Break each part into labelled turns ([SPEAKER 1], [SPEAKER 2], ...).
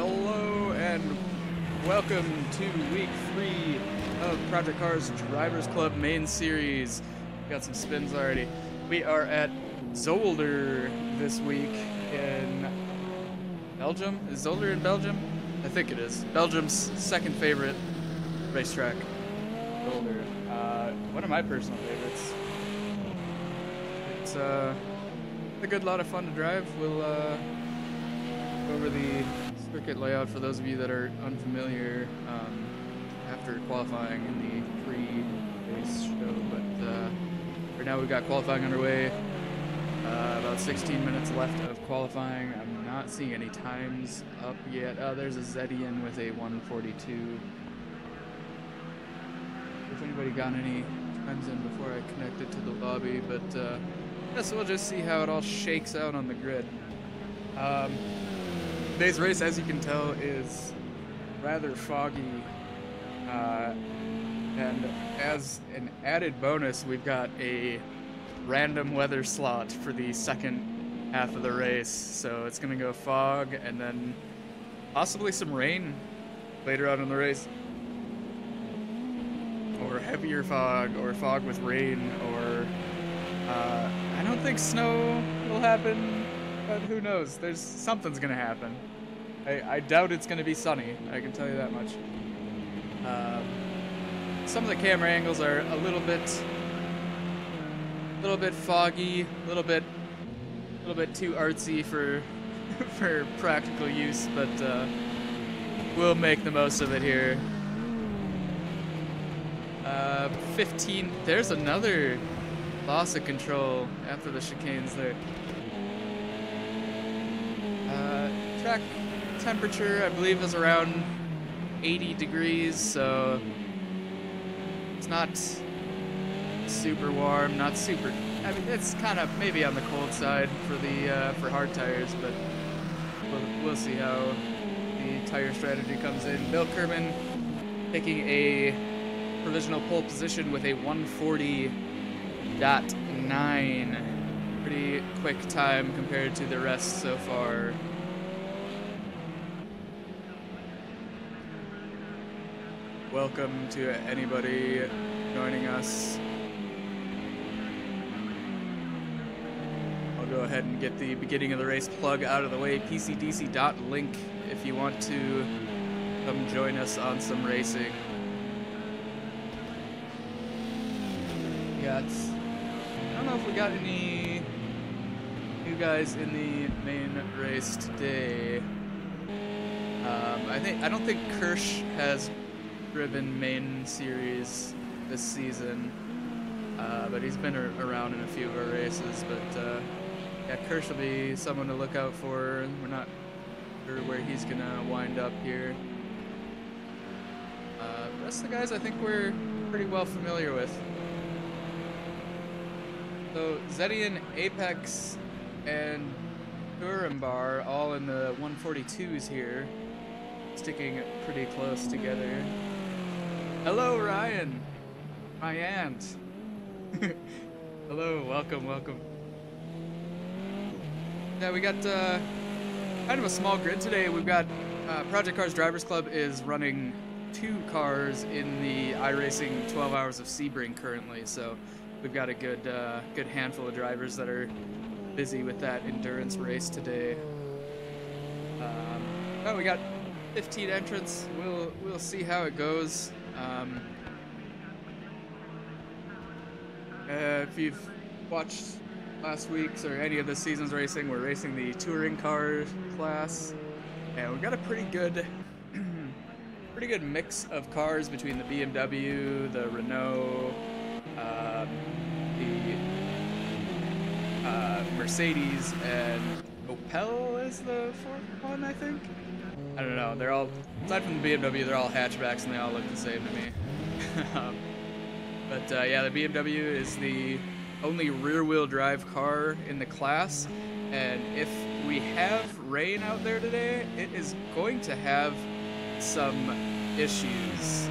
[SPEAKER 1] Hello and welcome to week 3 of Project Cars Drivers Club main series. Got some spins already. We are at Zolder this week in Belgium. Is Zolder in Belgium? I think it is. Belgium's second favorite racetrack. Zolder. One of my personal favorites. It's a good lot of fun to drive. We'll go over the circuit layout for those of you that are unfamiliar after qualifying in the pre-race show, but right now we've got qualifying underway. About 16 minutes left of qualifying. I'm not seeing any times up yet. Oh, there's a Zedian with a 142. If anybody got any times in before I connected to the lobby, but yeah, so we'll just see how it all shakes out on the grid. Today's race, as you can tell, is rather foggy, and as an added bonus, we've got a random weather slot for the second half of the race. So it's gonna go fog and then possibly some rain later on in the race, or heavier fog, or fog with rain, or I don't think snow will happen, but who knows? Something's gonna happen. I doubt it's gonna be sunny, I can tell you that much. Some of the camera angles are a little bit foggy, a little bit too artsy for for practical use, but we'll make the most of it here. 15. There's another loss of control after the chicanes there. Track temperature, I believe, is around 80 degrees, so it's not super warm, not super. I mean, it's kind of maybe on the cold side for the for hard tires, but we'll see how the tire strategy comes in. Bill Kerman taking a provisional pole position with a 140.9. Pretty quick time compared to the rest so far. Welcome to anybody joining us. I'll go ahead and get the beginning of the race plug out of the way. PCDC.link if you want to come join us on some racing. I don't know if we got any new guys in the main race today. I don't think Kirsch has driven main series this season, but he's been around in a few of our races. But yeah, Kirsch will be someone to look out for. We're not sure where he's gonna wind up here. The rest of the guys I think we're pretty well familiar with. So Zedian, Apex, and Turambar all in the 142s here, sticking pretty close together. Hello, Ryan. My aunt. Hello, welcome. Yeah, we got kind of a small grid today. We've got Project Cars Drivers Club is running 2 cars in the iRacing 12 Hours of Sebring currently, so we've got a good handful of drivers that are busy with that endurance race today. Oh, we got 15 entrants. We'll see how it goes. If you've watched last week's or any of the season's racing, we're racing the touring car class, and we've got a pretty good mix of cars between the BMW, the Renault, the Mercedes, and Opel is the 4th one, I think. I don't know. They're all, aside from the BMW, they're all hatchbacks and they all look the same to me. But yeah, the BMW is the only rear-wheel drive car in the class, and if we have rain out there today, it is going to have some issues.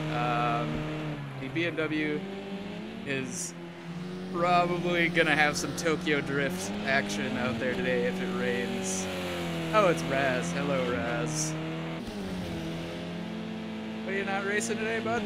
[SPEAKER 1] The BMW is probably gonna have some Tokyo Drift action out there today if it rains. Oh, it's Raz. Hello, Raz. Why are you not racing today, bud?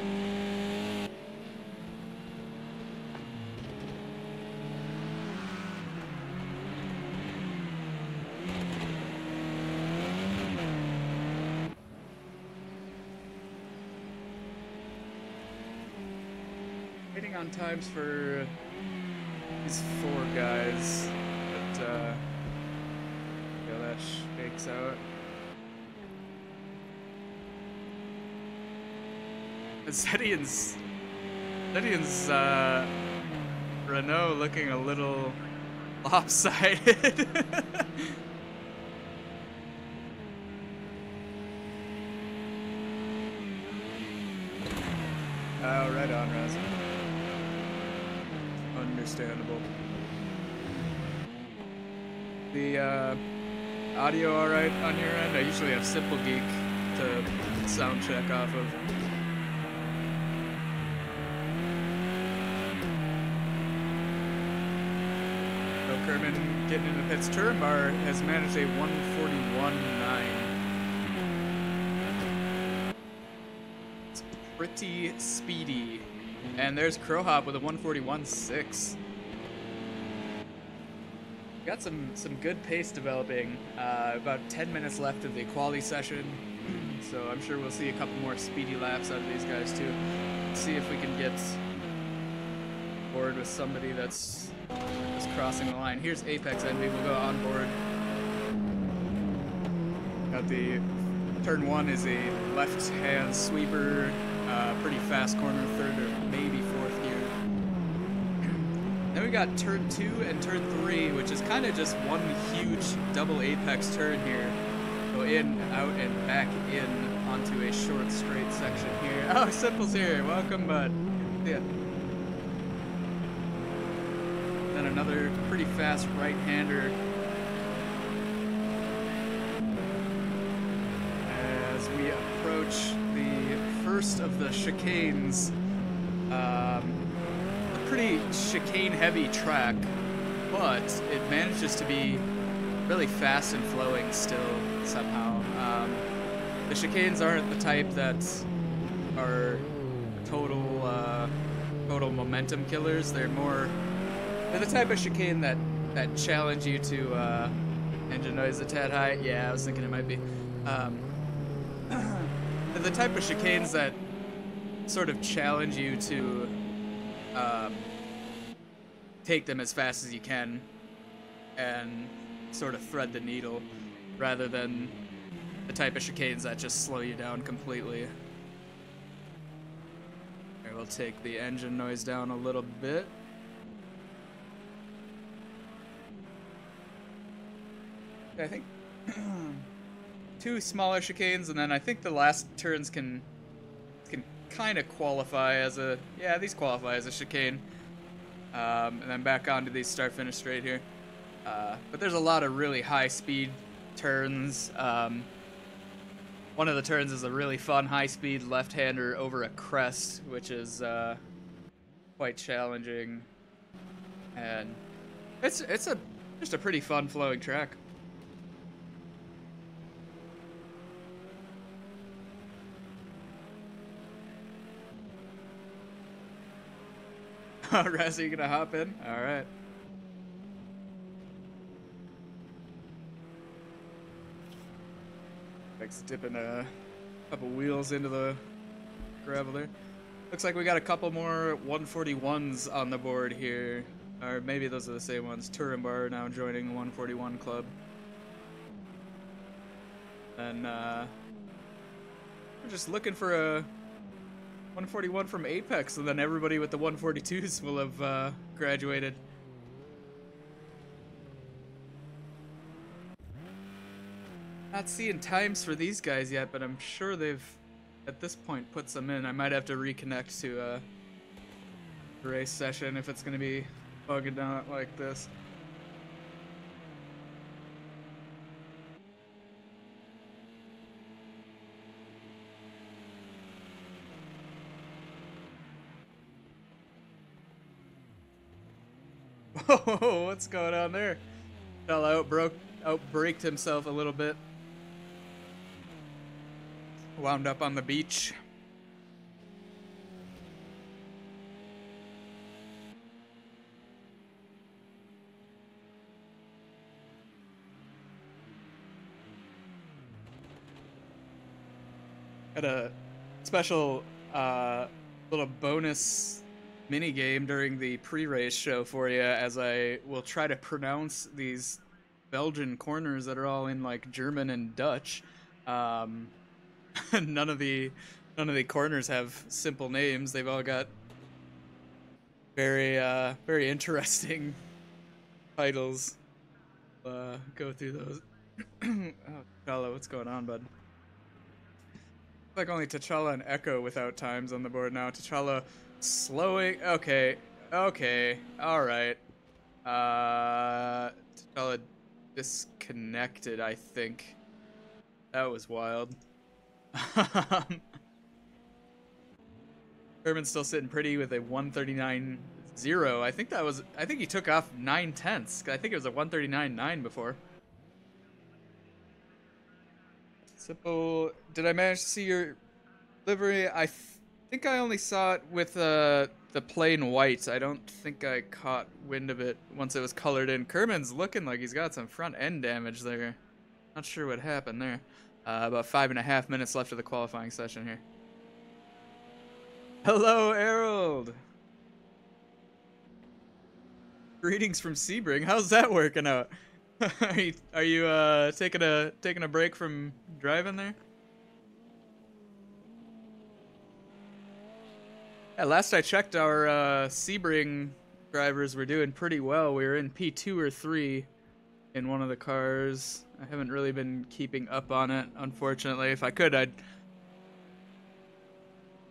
[SPEAKER 1] Waiting on times for these 4 guys, but yeah, that shakes out. Zedian's Renault looking a little lopsided. Oh, right on, Raz. Understandable. The audio all right on your end? I usually have Simple Geek to sound check off of. So Kerman getting into the pits. Turenbar has managed a 141.9. It's pretty speedy. And there's Crowhop with a 141.6. Got some good pace developing. About 10 minutes left of the quality session, so I'm sure we'll see a couple more speedy laps out of these guys too. Let's see if we can get board with somebody that's just crossing the line. Here's Apex Envy. We'll go on board. Got the turn 1 is a left-hand sweeper. Pretty fast corner, 3rd or maybe 4th gear. Then we got turn 2 and turn 3, which is kind of just one huge double apex turn here. Go in, out, and back in onto a short straight section here. Oh, Simple's here. Welcome, bud. Yeah. Then another pretty fast right-hander. As we approach the first of the chicanes, a pretty chicane-heavy track, but it manages to be really fast and flowing still somehow. The chicanes aren't the type that are total momentum killers. They're the type of chicane that challenge you to engine noise a tad high. Yeah, I was thinking it might be. The type of chicanes that sort of challenge you to take them as fast as you can and sort of thread the needle, rather than the type of chicanes that just slow you down completely. Here, we'll take the engine noise down a little bit. I think 2 smaller chicanes, and then I think the last turns can kind of qualify as a, yeah, these qualify as a chicane. And then back onto these start-finish straight here. But there's a lot of really high-speed turns. One of the turns is a really fun high-speed left-hander over a crest, which is quite challenging. And it's just a pretty fun flowing track. Raz, are you gonna hop in? Alright. Thanks, dipping a couple wheels into the gravel there. Looks like we got a couple more 141s on the board here. Or maybe those are the same ones. Turenbar now joining the 141 club. And we're just looking for a 141 from Apex, and then everybody with the 142s will have graduated. Not seeing times for these guys yet, but I'm sure they've, at this point, put some in. I might have to reconnect to a race session if it's going to be bugging out like this. Whoa, what's going on there? Fell outbraked himself a little bit. Wound up on the beach. Had a special little bonus mini game during the pre-race show for you, as I will try to pronounce these Belgian corners that are all in like German and Dutch. Um, none of the corners have simple names. They've all got very interesting titles. Go through those. Oh, T'Challa, what's going on, bud? Like only T'Challa and Echo without times on the board now. T'Challa slowing. Okay, okay, all right. T'Challa disconnected. I think that was wild. Herman's still sitting pretty with a 139.0. I think that was. I think he took off 9/10. I think it was a 139.9 before. Simple. Did I manage to see your livery? I think I only saw it with the plain white. I don't think I caught wind of it once it was colored in. Kerman's looking like he's got some front end damage there. Not sure what happened there. About 5.5 minutes left of the qualifying session here. Hello, Harold. Greetings from Sebring. How's that working out? are you taking a break from driving there? Yeah, last I checked, our Sebring drivers were doing pretty well. We were in P2 or 3 in one of the cars. I haven't really been keeping up on it, unfortunately. If I could, I'd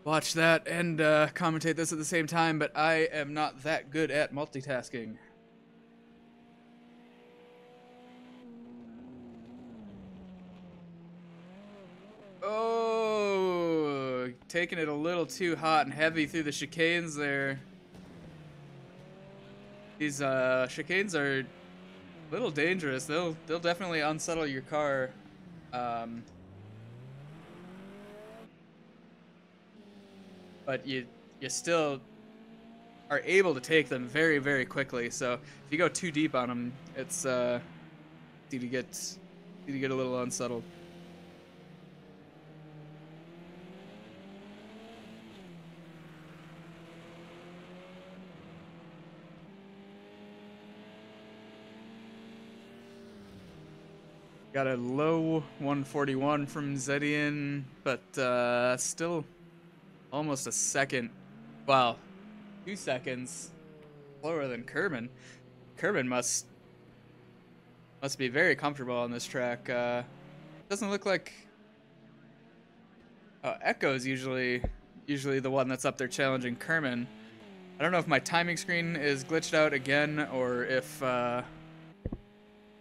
[SPEAKER 1] watch that and commentate this at the same time, but I am not that good at multitasking. Oh, taking it a little too hot and heavy through the chicanes there. These chicanes are a little dangerous. They'll definitely unsettle your car. But you still are able to take them very, very quickly. So if you go too deep on them, it's easy to get a little unsettled. Got a low 141 from Zedian, but still almost a second. Wow, 2 seconds slower than Kerman. Kerman must be very comfortable on this track. Doesn't look like Echo's usually the one that's up there challenging Kerman. I don't know if my timing screen is glitched out again or if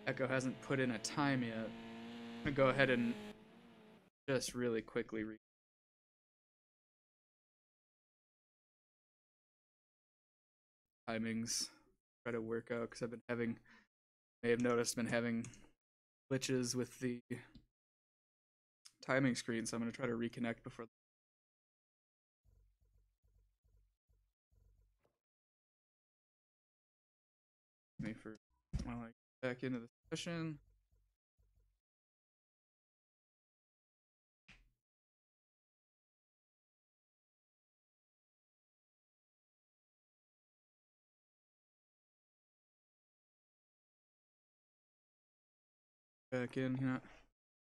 [SPEAKER 1] Echo hasn't put in a time yet. I'm gonna go ahead and just really quickly timings, try to work out, because I've been having, may have noticed, been having glitches with the timing screen, so I'm gonna try to reconnect before. Me for while I get back into the session. Back in here.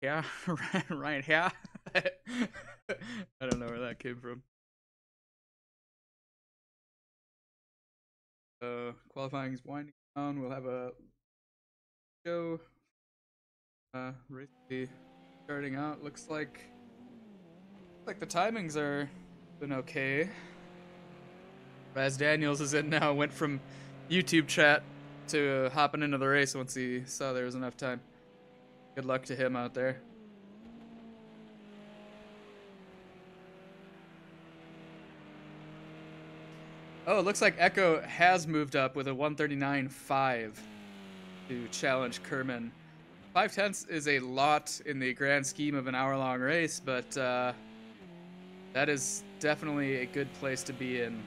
[SPEAKER 1] Yeah, right, yeah. I don't know where that came from. Qualifying is winding down. We'll have a show. Race will be starting out. Looks like the timings are been okay. Raz Daniels is in now. Went from YouTube chat to hopping into the race once he saw there was enough time. Good luck to him out there. Oh, it looks like Echo has moved up with a 139.5 to challenge Kerman. 5/10 is a lot in the grand scheme of an hour-long race, but that is definitely a good place to be in.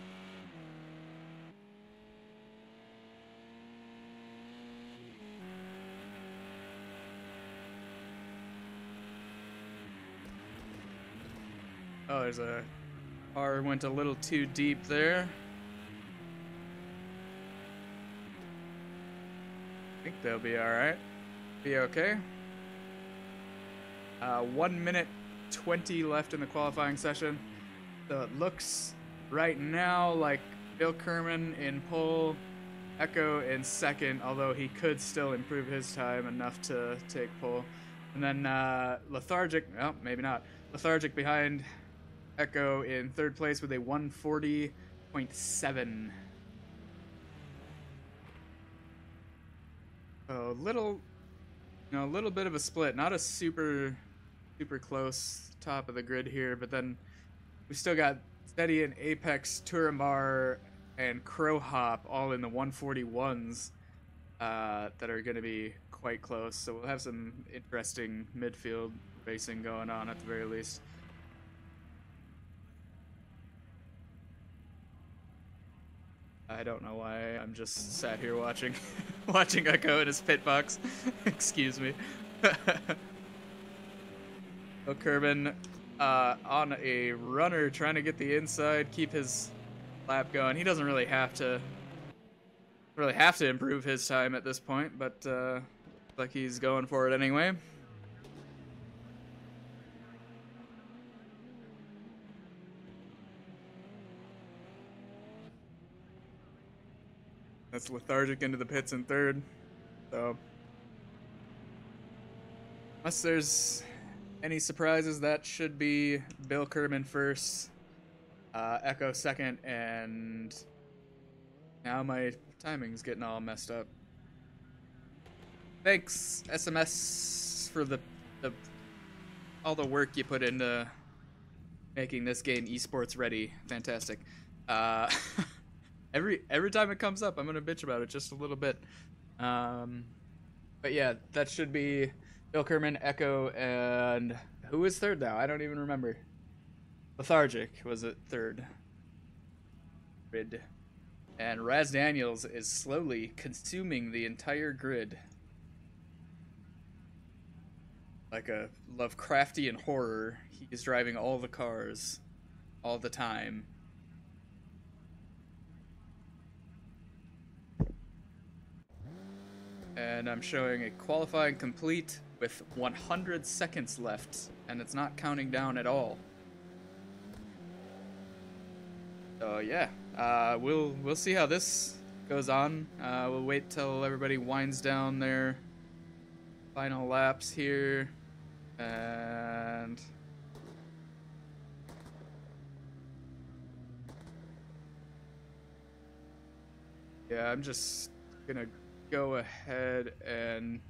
[SPEAKER 1] there's a car went a little too deep there. I think they'll be alright. Be okay. 1 minute 20 left in the qualifying session. So it looks right now like Bill Kerman in pole, Echo in second, although he could still improve his time enough to take pole. And then Lethargic, well, maybe not. Lethargic behind Echo in third place with a 140.7. So a little bit of a split. Not a super close top of the grid here, but then we still got Steady and Apex, Turambar, and Crow Hop all in the 141s that are going to be quite close. So we'll have some interesting midfield racing going on at the very least. I don't know why I'm just sat here watching watching Echo in his pit box. Excuse me. So Kerbin on a runner trying to get the inside, keep his lap going. He doesn't really have to improve his time at this point, but like he's going for it anyway. That's Lethargic into the pits in third. So unless there's any surprises, that should be Bill Kerman first, Echo second, and now my timing's getting all messed up. Thanks, SMS, for all the work you put into making this game esports ready. Fantastic. Every time it comes up, I'm gonna bitch about it just a little bit. But yeah, that should be Bill Kerman, Echo, and who is third now? I don't even remember. Lethargic was it third. Grid. And Raz Daniels is slowly consuming the entire grid. Like a Lovecraftian horror, he is driving all the cars all the time. And I'm showing a qualifying complete with 100 seconds left, and it's not counting down at all. So yeah, we'll see how this goes on. We'll wait till everybody winds down their final laps here, and yeah, I'm just gonna go ahead and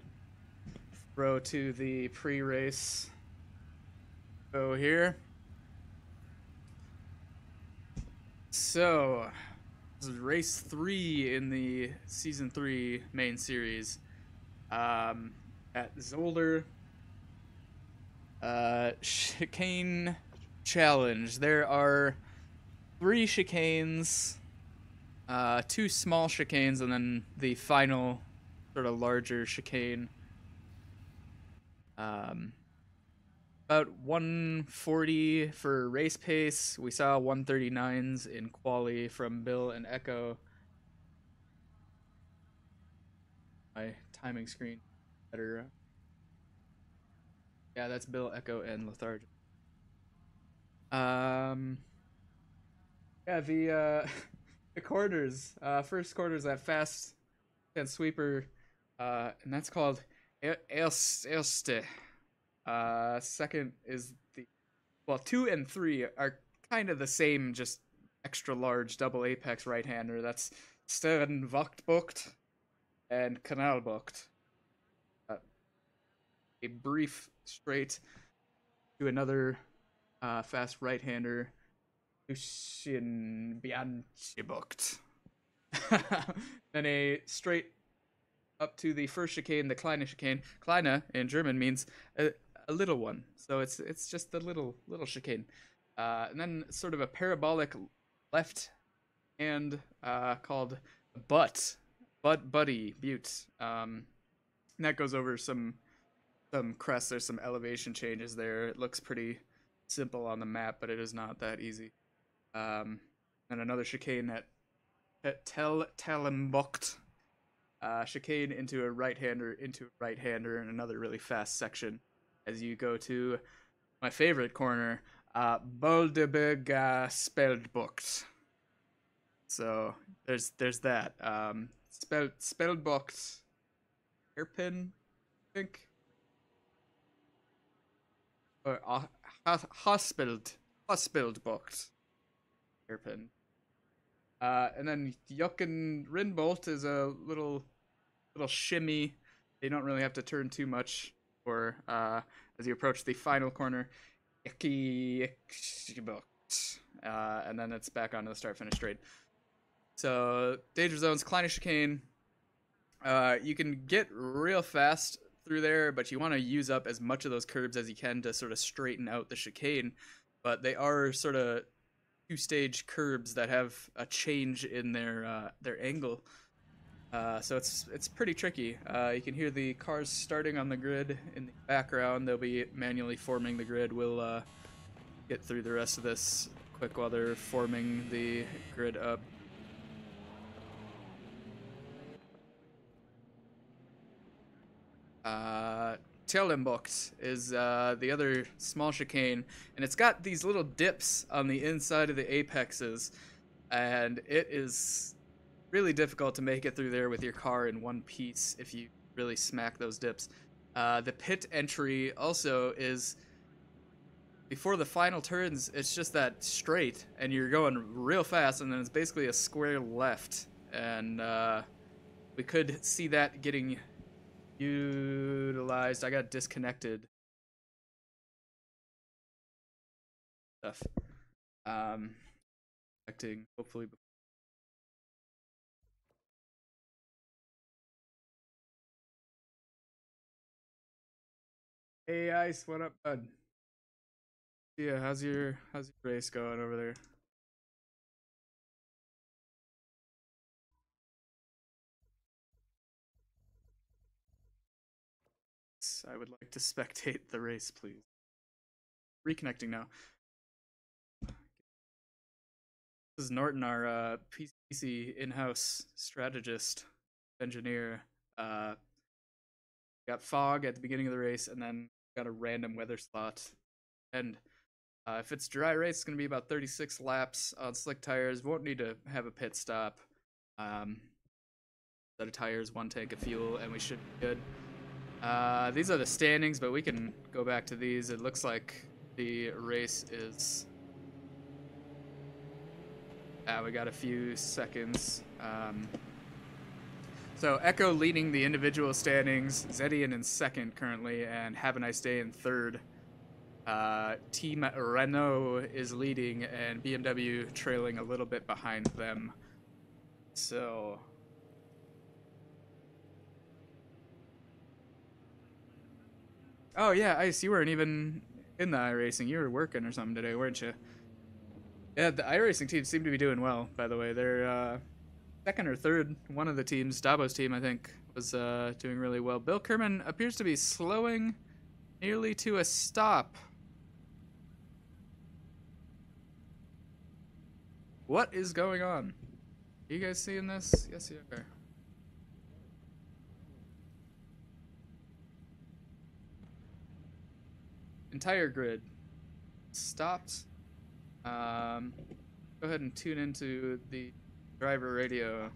[SPEAKER 1] throw to the pre-race go here. So this is race 3 in the season 3 main series at Zolder. Chicane challenge. There are 3 chicanes, 2 small chicanes, and then the final sort of larger chicane. About 140 for race pace. We saw 139s in quali from Bill and Echo. My timing screen better. Yeah, that's Bill, Echo, and Lethargic. Yeah, the the quarters. First quarters that fast and sweeper, and that's called Erste. Second is the 2 and 3 are kind of the same, just extra large double apex right hander. That's Sternwachtbucht and Kanalbucht. A brief straight to another fast right hander, Lucien Bianchibucht. Then a straight up to the first chicane, the Kleine chicane. Kleine in German means a little one, so it's just the little chicane. And then sort of a parabolic left hand called Buddy Butte. And that goes over some crests. There's some elevation changes there. It looks pretty simple on the map, but it is not that easy. And another chicane at Talimbocht. Chicane into a right-hander, and another really fast section as you go to my favorite corner, Boldeberg Speldbocht. So there's that. Speldbocht hairpin, I think. Or Hospildbocht hairpin. And then Jochen Rinbolt is a little shimmy. You don't really have to turn too much for as you approach the final corner. And then it's back onto the start finish straight. So danger zones, Kleine chicane. You can get real fast through there, but you want to use up as much of those curbs as you can to sort of straighten out the chicane. But they are sort of two-stage curbs that have a change in their angle. So it's pretty tricky. You can hear the cars starting on the grid in the background. They'll be manually forming the grid. We'll get through the rest of this quick while they're forming the grid up. Tellenbocht is the other small chicane, and it's got these little dips on the inside of the apexes, and it is really difficult to make it through there with your car in one piece if you really smack those dips. The pit entry also is before the final turns. It's just that straight, and you're going real fast, and then it's basically a square left, and we could see that getting utilized. I got disconnected. Stuff. Connecting hopefully. Hey Ice, what up, bud? Yeah, how's your race going over there? I would like to spectate the race, please. Reconnecting now. This is Norton, our PCDC in-house strategist engineer. Got fog at the beginning of the race, and then got a random weather slot. And if it's dry race, it's going to be about 36 laps on slick tires. Won't need to have a pit stop. Set of tires, 1 tank of fuel, and we should be good. These are the standings, but we can go back to these. It looks like the race is... we got a few seconds. So Echo leading the individual standings, Zedian in second currently, and Have a Nice Day in third. Team Renault is leading, and BMW trailing a little bit behind them. So... Oh yeah, Ice, you weren't even in the iRacing. You were working or something today, weren't you? Yeah, the iRacing team seemed to be doing well, by the way. They're second or third. One of the teams, Dabo's team, I think, was doing really well. Bill Kerman appears to be slowing nearly to a stop. What is going on? Are you guys seeing this? Yes, you are. Entire grid stopped. Go ahead and tune into the driver radio.
[SPEAKER 2] Okay.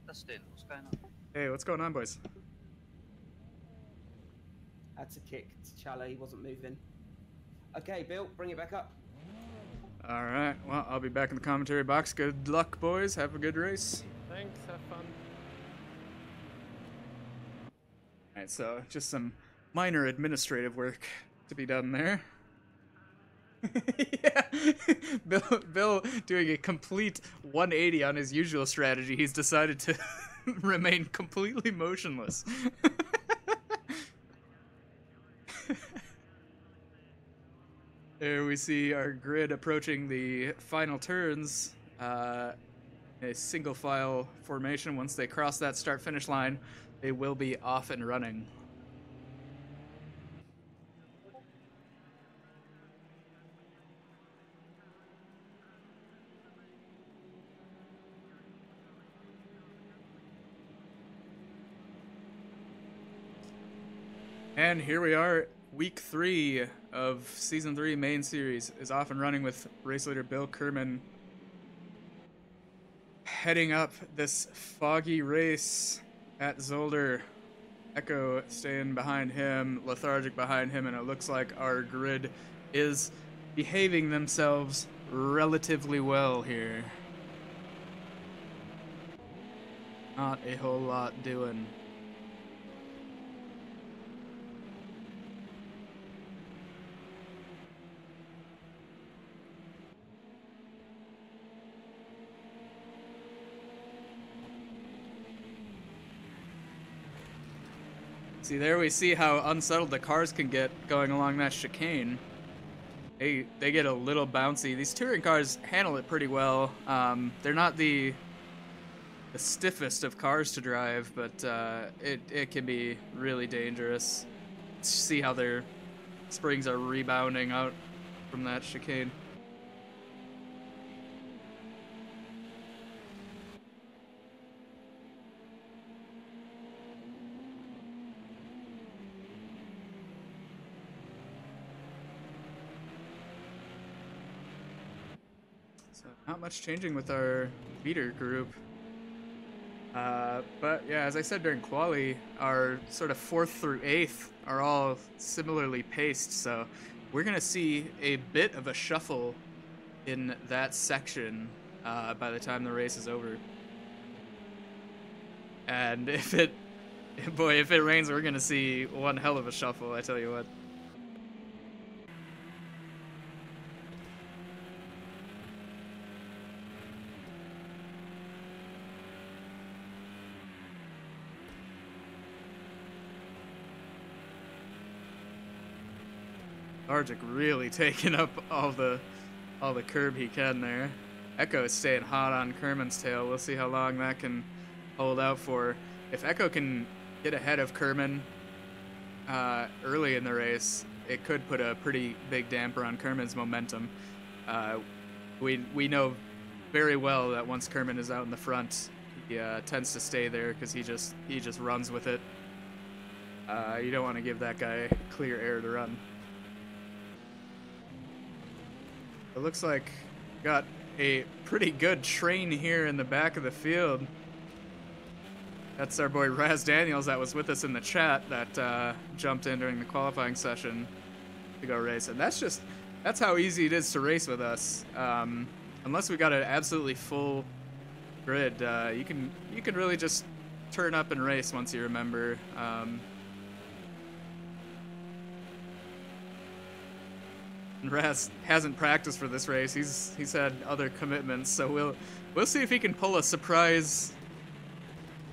[SPEAKER 2] Dustin, what's going on?
[SPEAKER 1] Hey, what's going on, boys?
[SPEAKER 3] Had to kick Chala, he wasn't moving. Okay, Bill, bring it back up.
[SPEAKER 1] All right, well, I'll be back in the commentary box. Good luck, boys. Have a good race.
[SPEAKER 4] Thanks, have fun.
[SPEAKER 1] All right, so just some minor administrative work to be done there. Yeah, Bill doing a complete 180 on his usual strategy. He's decided to remain completely motionless. There we see our grid approaching the final turns. A single file formation. Once they cross that start-finish line, they will be off and running. And here we are, week 3 of season 3 main series is off and running with race leader Bill Kerman heading up this foggy race at Zolder. Echo staying behind him, lethargic behind him, and it looks like our grid is behaving themselves relatively well here. Not a whole lot doing. See, there we see how unsettled the cars can get going along that chicane. They get a little bouncy. These touring cars handle it pretty well. They're not the stiffest of cars to drive, but it can be really dangerous. See how their springs are rebounding out from that chicane. So not much changing with our leader group. But yeah, as I said during quali, our sort of 4th through 8th are all similarly paced, so we're gonna see a bit of a shuffle in that section by the time the race is over. And if it rains, we're gonna see one hell of a shuffle, I tell you what. Lethargic really taking up all the curb he can there. Echo is staying hot on Kerman's tail. We'll see how long that can hold out for. If Echo can get ahead of Kerman early in the race, it could put a pretty big damper on Kerman's momentum. We know very well that once Kerman is out in the front, he tends to stay there because he just runs with it. You don't want to give that guy clear air to run. It looks like we got a pretty good train here in the back of the field. That's our boy Raz Daniels that was with us in the chat that jumped in during the qualifying session to go race. And that's how easy it is to race with us. Unless we got an absolutely full grid, you can really just turn up and race once you remember. Raz hasn't practiced for this race. He's had other commitments, so we'll see if he can pull a surprise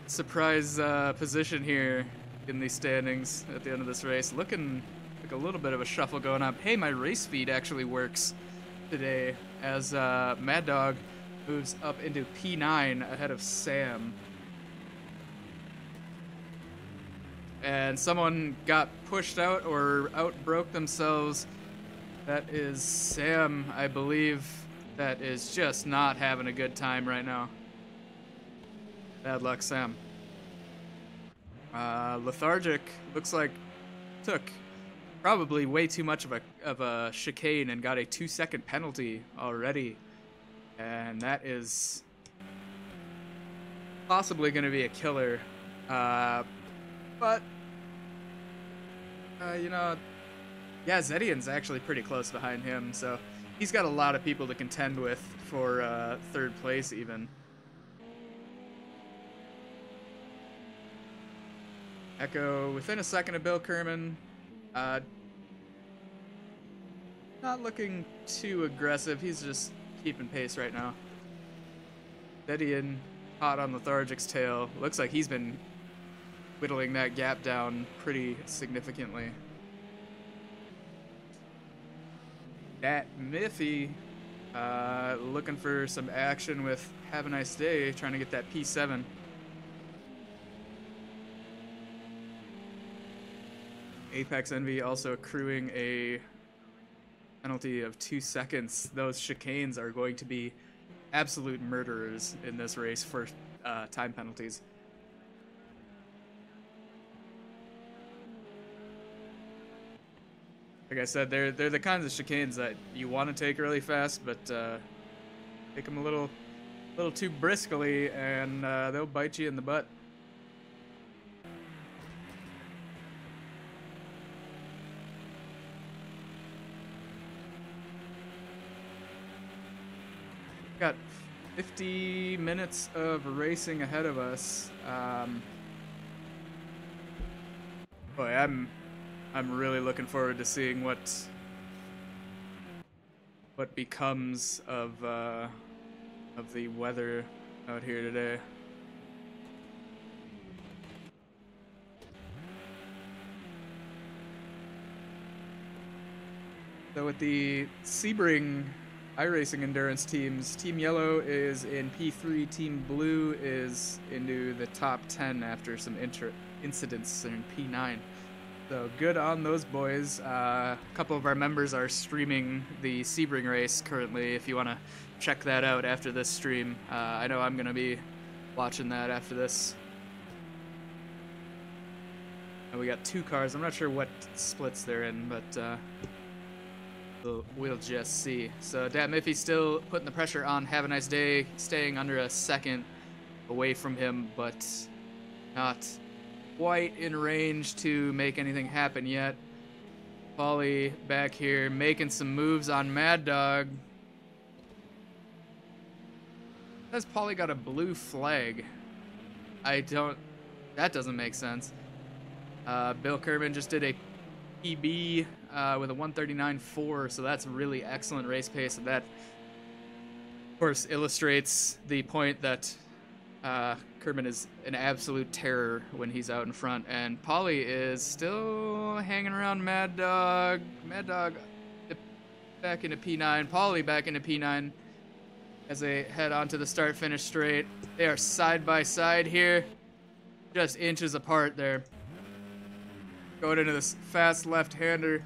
[SPEAKER 1] position here in these standings at the end of this race. Looking like a little bit of a shuffle going up. Hey, my race feed actually works today as Mad Dog moves up into P9 ahead of Sam. And someone got pushed out or outbroke themselves. That is Sam, I believe, that is just not having a good time right now. Bad luck, Sam. Lethargic looks like took probably way too much of a chicane and got a 2-second penalty already. And that is possibly going to be a killer. But, you know, yeah, Zedian's actually pretty close behind him, so he's got a lot of people to contend with for 3rd place even. Echo within a second of Bill Kerman. Not looking too aggressive. He's just keeping pace right now. Zedian hot on Lethargic's tail. Looks like he's been whittling that gap down pretty significantly. That Miffy looking for some action with Have a Nice Day, trying to get that P7. Apex Envy also accruing a penalty of 2 seconds. Those chicanes are going to be absolute murderers in this race for time penalties. Like I said, they're the kinds of chicanes that you want to take really fast, but take them a little too briskly, and they'll bite you in the butt. Got 50 minutes of racing ahead of us. Boy, I'm really looking forward to seeing what becomes of the weather out here today. So with the Sebring iRacing endurance teams, Team Yellow is in P3, Team Blue is into the top 10 after some incidents in P9. So good on those boys. A couple of our members are streaming the Sebring race currently, if you want to check that out after this stream. I know I'm going to be watching that after this. And we got 2 cars. I'm not sure what splits they're in, but we'll just see. So Dat Miffy's still putting the pressure on Have a Nice Day, staying under a second away from him, but not quite in range to make anything happen yet. Paulie back here making some moves on Mad Dog. Says Paulie got a blue flag. That doesn't make sense. Bill Kerman just did a PB with a 139.4, so that's really excellent race pace. And that, of course, illustrates the point that Kerman is an absolute terror when he's out in front. And Paulie is still hanging around Mad Dog. Mad Dog back into P9. Paulie back into P9 as they head onto the start-finish straight. They are side by side here, just inches apart there. Going into this fast left-hander.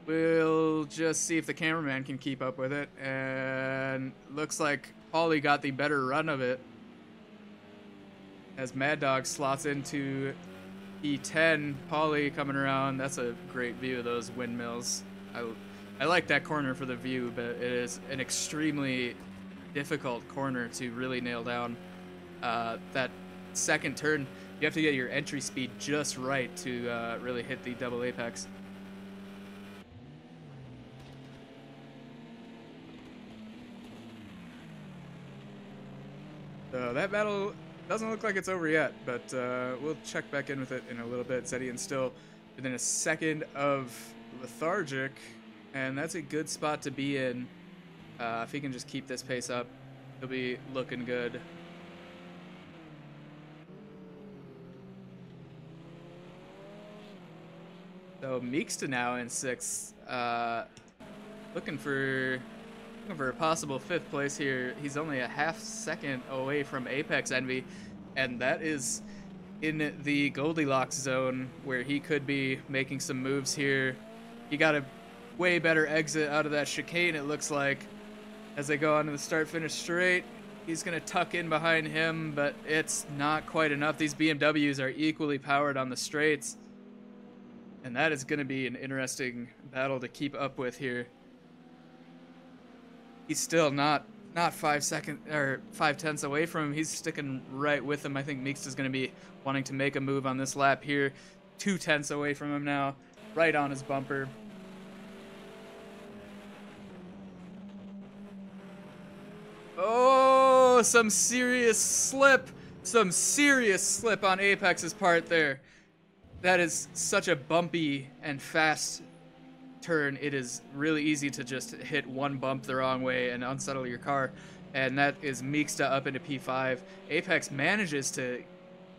[SPEAKER 1] We'll just see if the cameraman can keep up with it. And looks like Paulie got the better run of it, as Mad Dog slots into E10. Paulie coming around. That's a great view of those windmills. I like that corner for the view, but it is an extremely difficult corner to really nail down. That second turn, you have to get your entry speed just right to really hit the double apex. So that battle doesn't look like it's over yet, but we'll check back in with it in a little bit. Zedian's still within a second of Lethargic, and that's a good spot to be in. If he can just keep this pace up, he'll be looking good. So Meeksta now in 6th, looking for a possible 5th place here. He's only a half second away from Apex Envy, and that is in the Goldilocks zone where he could be making some moves here. He got a way better exit out of that chicane, it looks like, as they go onto the start-finish straight. He's going to tuck in behind him, but it's not quite enough. These BMWs are equally powered on the straights, and that is going to be an interesting battle to keep up with here. He's still not 5 tenths away from him. He's sticking right with him. I think Meeksta is going to be wanting to make a move on this lap here. 2 tenths away from him now, right on his bumper. Oh, some serious slip on Apex's part there. That is such a bumpy and fast turn. It is really easy to just hit one bump the wrong way and unsettle your car, and that is Meeksta up into P5. Apex manages to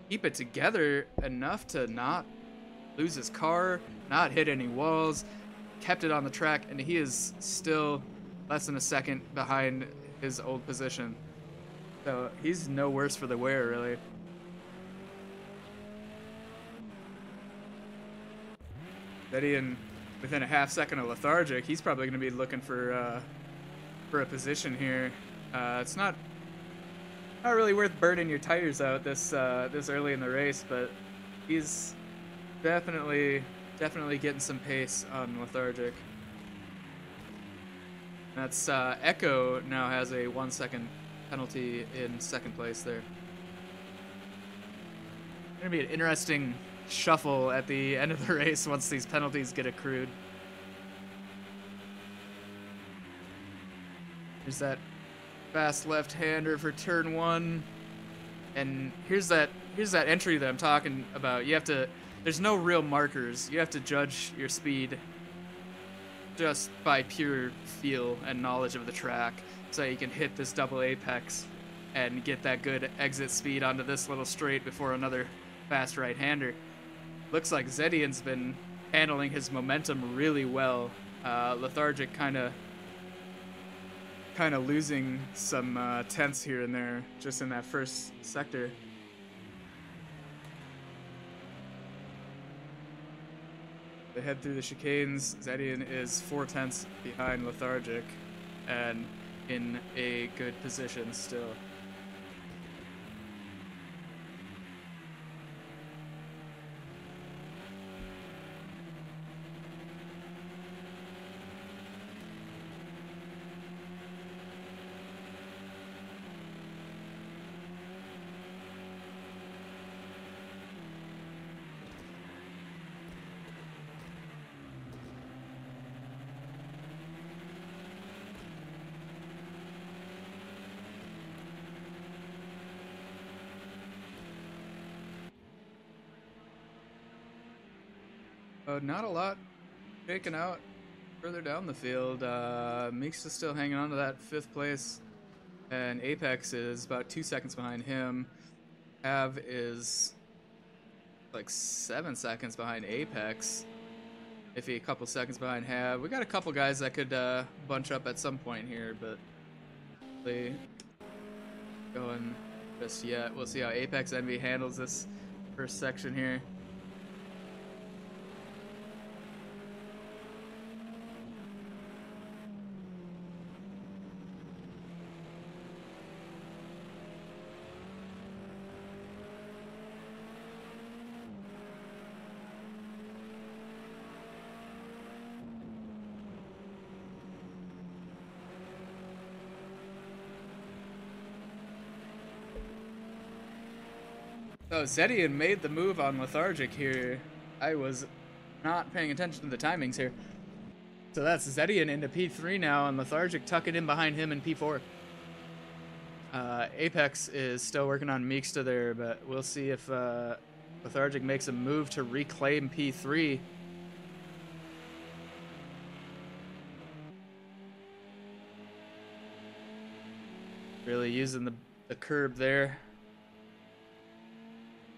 [SPEAKER 1] keep it together enough to not lose his car, not hit any walls, kept it on the track, and he is still less than a second behind his old position. So he's no worse for the wear, really. Zedian within a half second of Lethargic. He's probably going to be looking for a position here. It's not really worth burning your tires out this early in the race, but he's definitely definitely getting some pace on Lethargic. That's Echo now has a 1 second penalty in second place there. Gonna be an interesting shuffle at the end of the race once these penalties get accrued. There's that fast left-hander for turn 1, and here's that entry that I'm talking about. You have to. There's no real markers. You have to judge your speed just by pure feel and knowledge of the track, so you can hit this double apex and get that good exit speed onto this little straight before another fast right-hander. Looks like Zedian's been handling his momentum really well. Lethargic kind of losing some tenths here and there just in that first sector. They head through the chicanes. Zedian is 4 tenths behind Lethargic and in a good position still. Not a lot shaking out further down the field. Meeks is still hanging on to that 5th place, and Apex is about 2 seconds behind him. Av is like 7 seconds behind Apex. If he a couple seconds behind Have. We got a couple guys that could bunch up at some point here, but they going just yet. We'll see how Apex Envy handles this first section here. So Zedian made the move on Lethargic here. I was not paying attention to the timings here. So that's Zedian into P3 now, and Lethargic tucking in behind him in P4. Apex is still working on Meeksta there, but we'll see if Lethargic makes a move to reclaim P3. Really using the curb there.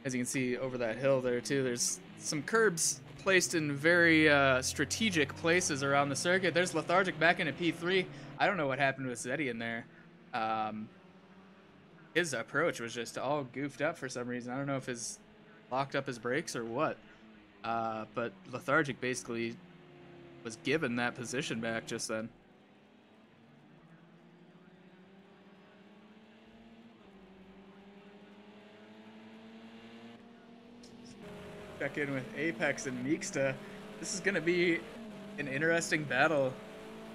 [SPEAKER 1] As you can see over that hill there too, there's some curbs placed in very strategic places around the circuit. There's Lethargic back into P3. I don't know what happened with Zedian there. His approach was just all goofed up for some reason. I don't know if his locked up his brakes or what. But Lethargic basically was given that position back just then. Check in with Apex and Meeksta. This is going to be an interesting battle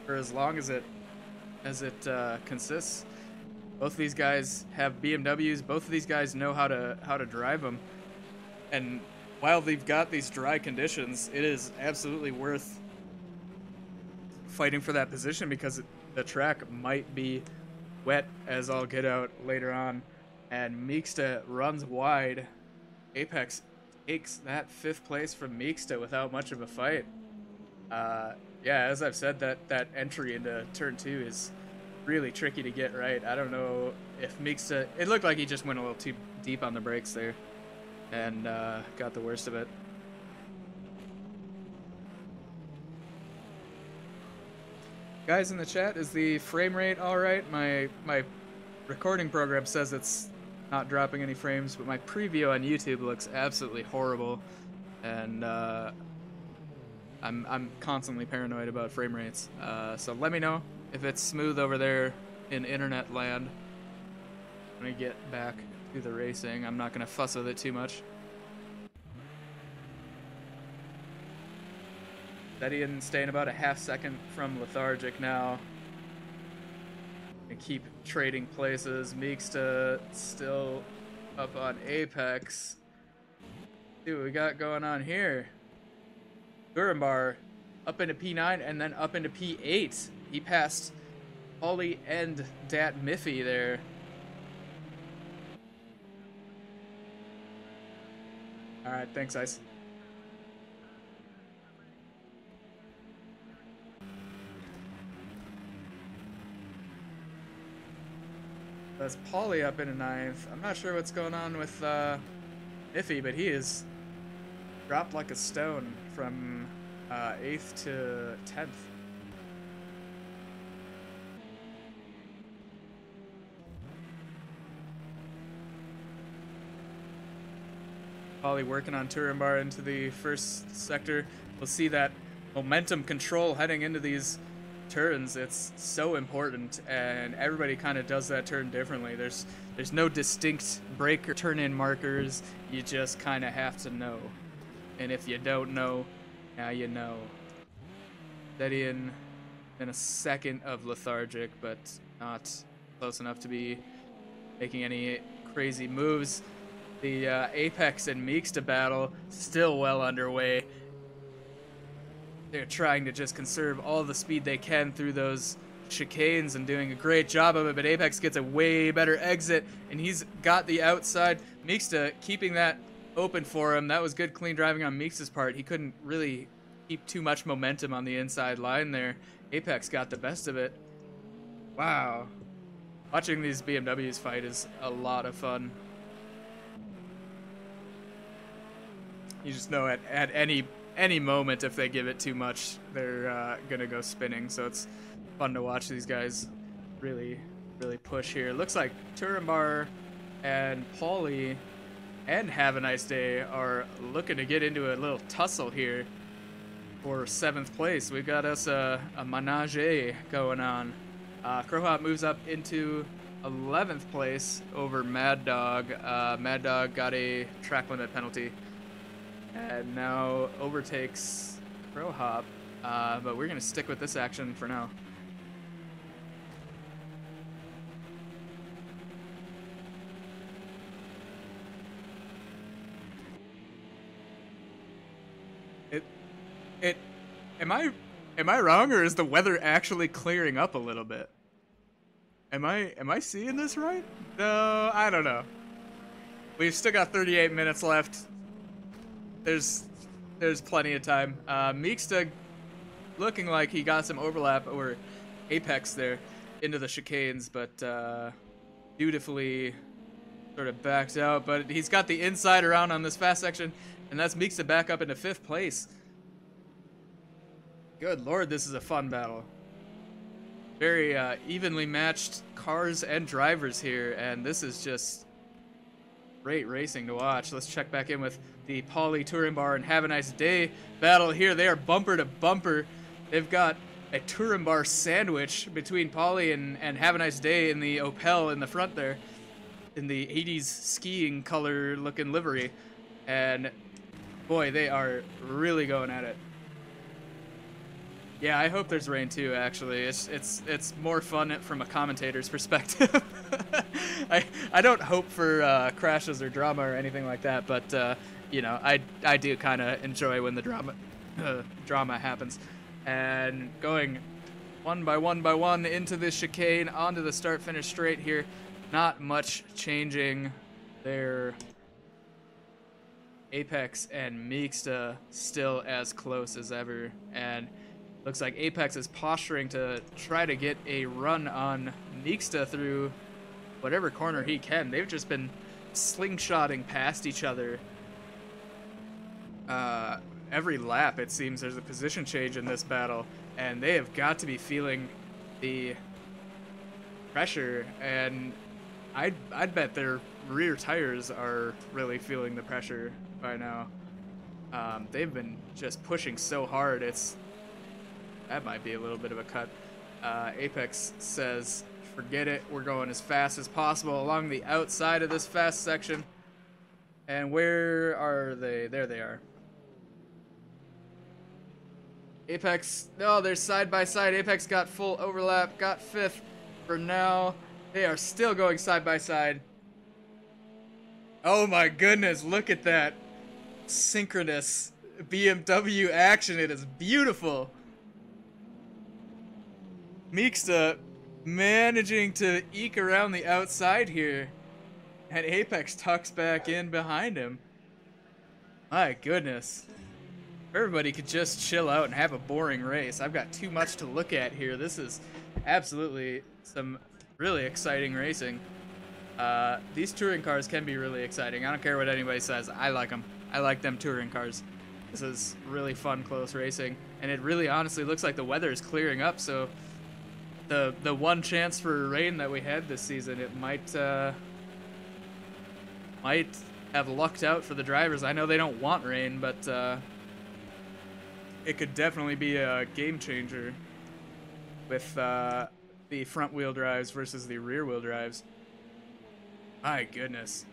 [SPEAKER 1] for as long as it consists. Both of these guys have BMWs. Both of these guys know how to drive them. And while they've got these dry conditions, it is absolutely worth fighting for that position because the track might be wet as all get out later on. And Meeksta runs wide. Apex takes that 5th place from Meeksta without much of a fight. Yeah, as I've said, that entry into turn 2 is really tricky to get right. I don't know if Meeksta... It looked like he just went a little too deep on the brakes there and got the worst of it. Guys in the chat, is the frame rate all right? My recording program says it's not dropping any frames, but my preview on YouTube looks absolutely horrible, and I'm constantly paranoid about frame rates. So let me know if it's smooth over there in internet land. When I get back to the racing, I'm not gonna fuss with it too much. Steadying, staying about a half second from Lethargic now. And keep trading places. Meeksta still up on Apex. See what we got going on here. Gurambar up into P9 and then up into P8. He passed Ollie and Dat Miffy there. Alright, thanks, Ice. That's Paulie up into 9th. I'm not sure what's going on with Miffy, but he is dropped like a stone from 8th to 10th. Paulie working on Turambar into the first sector. We'll see that momentum control heading into these turns. It's so important, and everybody kind of does that turn differently. There's no distinct brake or turn-in markers. You just kind of have to know. And if you don't know, now you know. Steadying in a second of Lethargic, but not close enough to be making any crazy moves. The Apex and Meeksta battle still well underway. They're trying to just conserve all the speed they can through those chicanes and doing a great job of it, but Apex gets a way better exit, and he's got the outside. Meeksta keeping that open for him. That was good clean driving on Meeksta's part. He couldn't really keep too much momentum on the inside line there. Apex got the best of it. Wow. Watching these BMWs fight is a lot of fun. You just know at any moment, if they give it too much, they're gonna go spinning. So it's fun to watch these guys really push here. Looks like Turambar and Paulie and Have a Nice Day are looking to get into a little tussle here for 7th place. We've got us a menage going on. Crowhop moves up into 11th place over Mad Dog. Mad Dog got a track limit penalty and now overtakes Crowhop, but we're gonna stick with this action for now. Am I wrong, or is the weather actually clearing up a little bit? Am I seeing this right? No, I don't know. We've still got 38 minutes left. There's plenty of time. Meeksta looking like he got some overlap over Apex there into the chicanes, but dutifully sort of backed out. But he's got the inside around on this fast section, and that's Meeksta back up into 5th place. Good lord, this is a fun battle. Very evenly matched cars and drivers here, and this is just great racing to watch. Let's check back in with the Paulie, Turambar, and Have a Nice Day battle here. They are bumper to bumper. They've got a Turambar sandwich between Paulie and Have a Nice Day in the Opel in the front there, in the 80s skiing color looking livery. And boy, they are really going at it. Yeah, I hope there's rain too, actually. It's more fun from a commentator's perspective. I don't hope for crashes or drama or anything like that, but you know, I do kind of enjoy when the drama happens. And going one by one into this chicane, onto the start-finish straight here. Not much changing there. Apex and Meeksta still as close as ever, and looks like Apex is posturing to try to get a run on Meeksta through whatever corner he can. They've just been slingshotting past each other. Every lap, it seems there's a position change in this battle, and they have got to be feeling the pressure, and I'd bet their rear tires are really feeling the pressure by now. They've been just pushing so hard. That might be a little bit of a cut. Apex says, forget it. We're going as fast as possible along the outside of this fast section. And where are they? There they are. Apex, no, they're side by side. Apex got full overlap, got 5th for now. They are still going side by side. Oh my goodness, look at that synchronous BMW action. It is beautiful. Meeksta managing to eke around the outside here. And Apex tucks back in behind him. My goodness. Everybody could just chill out and have a boring race. I've got too much to look at here. This is absolutely some really exciting racing. These touring cars can be really exciting. I don't care what anybody says. I like them. I like them touring cars. This is really fun, close racing. And it really honestly looks like the weather is clearing up, so the one chance for rain that we had this season, it might have lucked out for the drivers. I know they don't want rain, but it could definitely be a game changer with the front wheel drives versus the rear wheel drives. My goodness.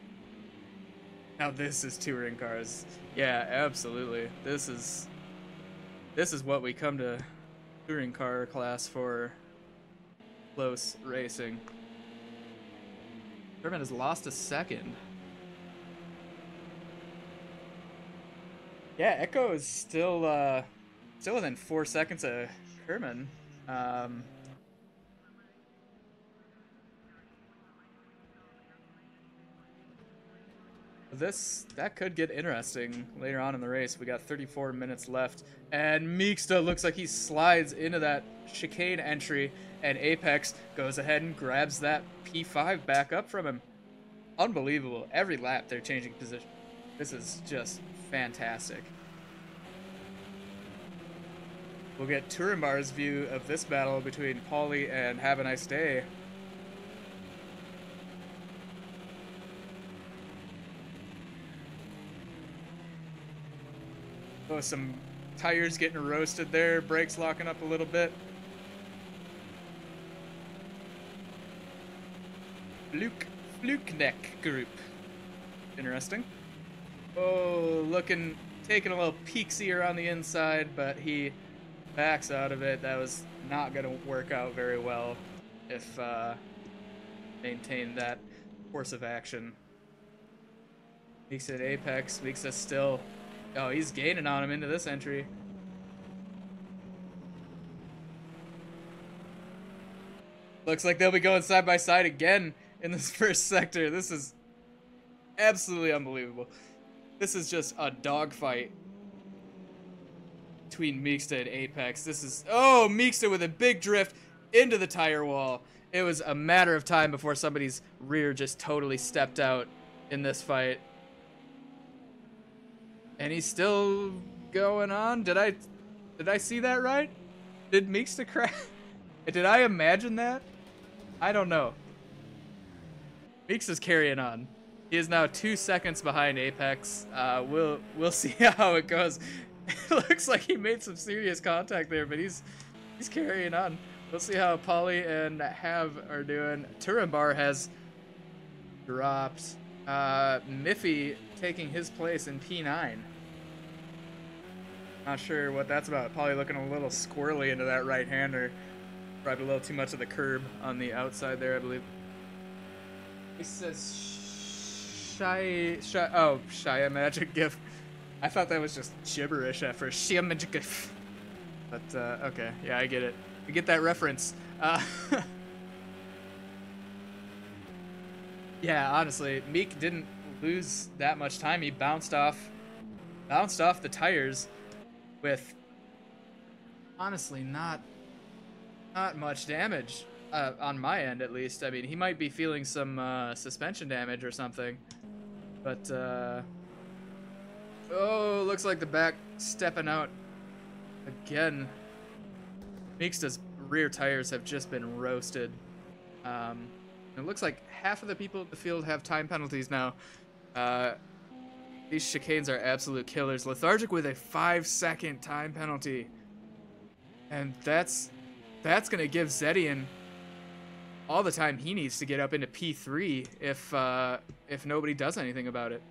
[SPEAKER 1] Now this is touring cars. Yeah, absolutely. This is what we come to touring car class for. Close racing. Herman has lost a second. Yeah, Echo is still within 4 seconds of Herman. That could get interesting later on in the race. We got 34 minutes left, and Meeksta looks like he slides into that chicane entry, and Apex goes ahead and grabs that P5 back up from him. Unbelievable. Every lap they're changing position. This is just fantastic. We'll get Turambar's view of this battle between Paulie and Have a Nice Day. Oh, some tires getting roasted there, brakes locking up a little bit. Fluke neck group. Interesting. Oh, taking a little peeksy around the inside, but he backs out of it. That was not going to work out very well if maintained that course of action. Meeksta at Apex. Meeksta still... Oh, he's gaining on him into this entry. Looks like they'll be going side by side again in this first sector. This is absolutely unbelievable. This is just a dogfight between Meeksta and Apex. This is... Oh, Meeksta with a big drift into the tire wall. It was a matter of time before somebody's rear just totally stepped out in this fight. And he's still going on. Did I see that right? Did Meeksta crash? Did I imagine that? I don't know. Meeksta's carrying on. He is now 2 seconds behind Apex. We'll see how it goes. It looks like he made some serious contact there, but he's carrying on. We'll see how Paulie and Have are doing. Turambar has dropped. Miffy taking his place in P9. Not sure what that's about. Probably looking a little squirrely into that right-hander. Probably a little too much of the curb on the outside there, I believe. He says Shia Magic GIF. I thought that was just gibberish at first. Shia Magic GIF. But, okay. Yeah, I get it. I get that reference. Yeah, honestly, Meek didn't lose that much time. He bounced off the tires with honestly not much damage on my end, at least. I mean, he might be feeling some suspension damage or something, but oh, looks like the back stepping out again. Meeksta's rear tires have just been roasted. It looks like half of the people in the field have time penalties now. These chicanes are absolute killers. Lethargic with a 5-second time penalty. And that's going to give Zedian all the time he needs to get up into P3 if nobody does anything about it.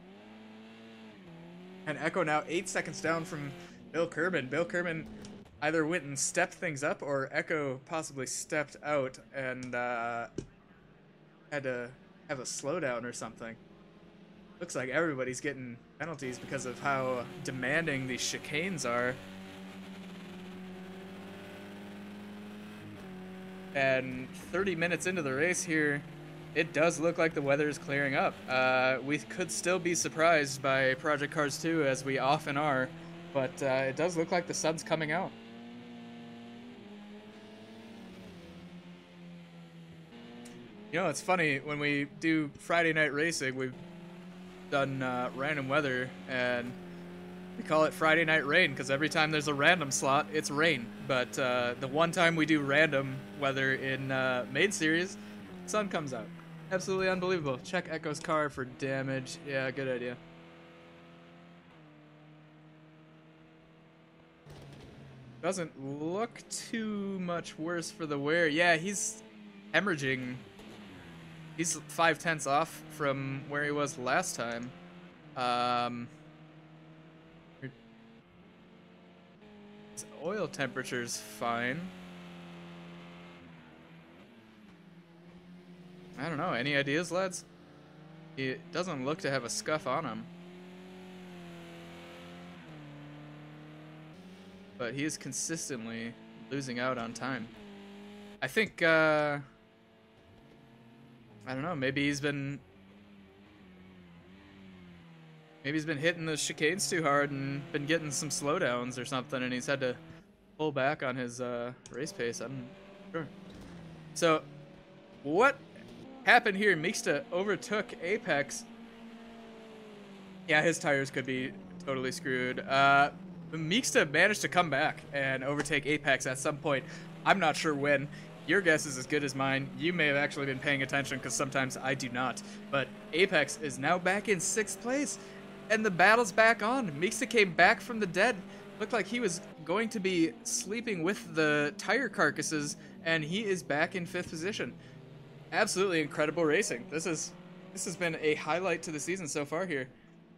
[SPEAKER 1] And Echo now 8 seconds down from Bill Kerman. Bill Kerman either went and stepped things up, or Echo possibly stepped out and had to have a slowdown or something. Looks like everybody's getting penalties because of how demanding these chicanes are. And 30 minutes into the race here, it does look like the weather is clearing up. We could still be surprised by Project Cars 2, as we often are, but it does look like the sun's coming out. You know, it's funny, when we do Friday night racing, we've done random weather, and we call it Friday Night Rain, because every time there's a random slot, it's rain. But the one time we do random weather in main series, sun comes out. Absolutely unbelievable. Check Echo's car for damage. Yeah, good idea. Doesn't look too much worse for the wear. Yeah, he's hemorrhaging. He's 5/10 off from where he was last time. His oil temperature's fine. I don't know. Any ideas, lads? He doesn't look to have a scuff on him. But he is consistently losing out on time. I think, I don't know, maybe he's been hitting the chicanes too hard and been getting some slowdowns or something, and he's had to pull back on his race pace. I'm not sure. So, what happened here? Mixta overtook Apex. Yeah, his tires could be totally screwed. Mixta managed to come back and overtake Apex at some point. I'm not sure when. Your guess is as good as mine. You may have actually been paying attention, because sometimes I do not. But Apex is now back in 6th place, and the battle's back on. Mixta came back from the dead. Looked like he was going to be sleeping with the tire carcasses, and he is back in 5th position. Absolutely incredible racing. This has been a highlight to the season so far here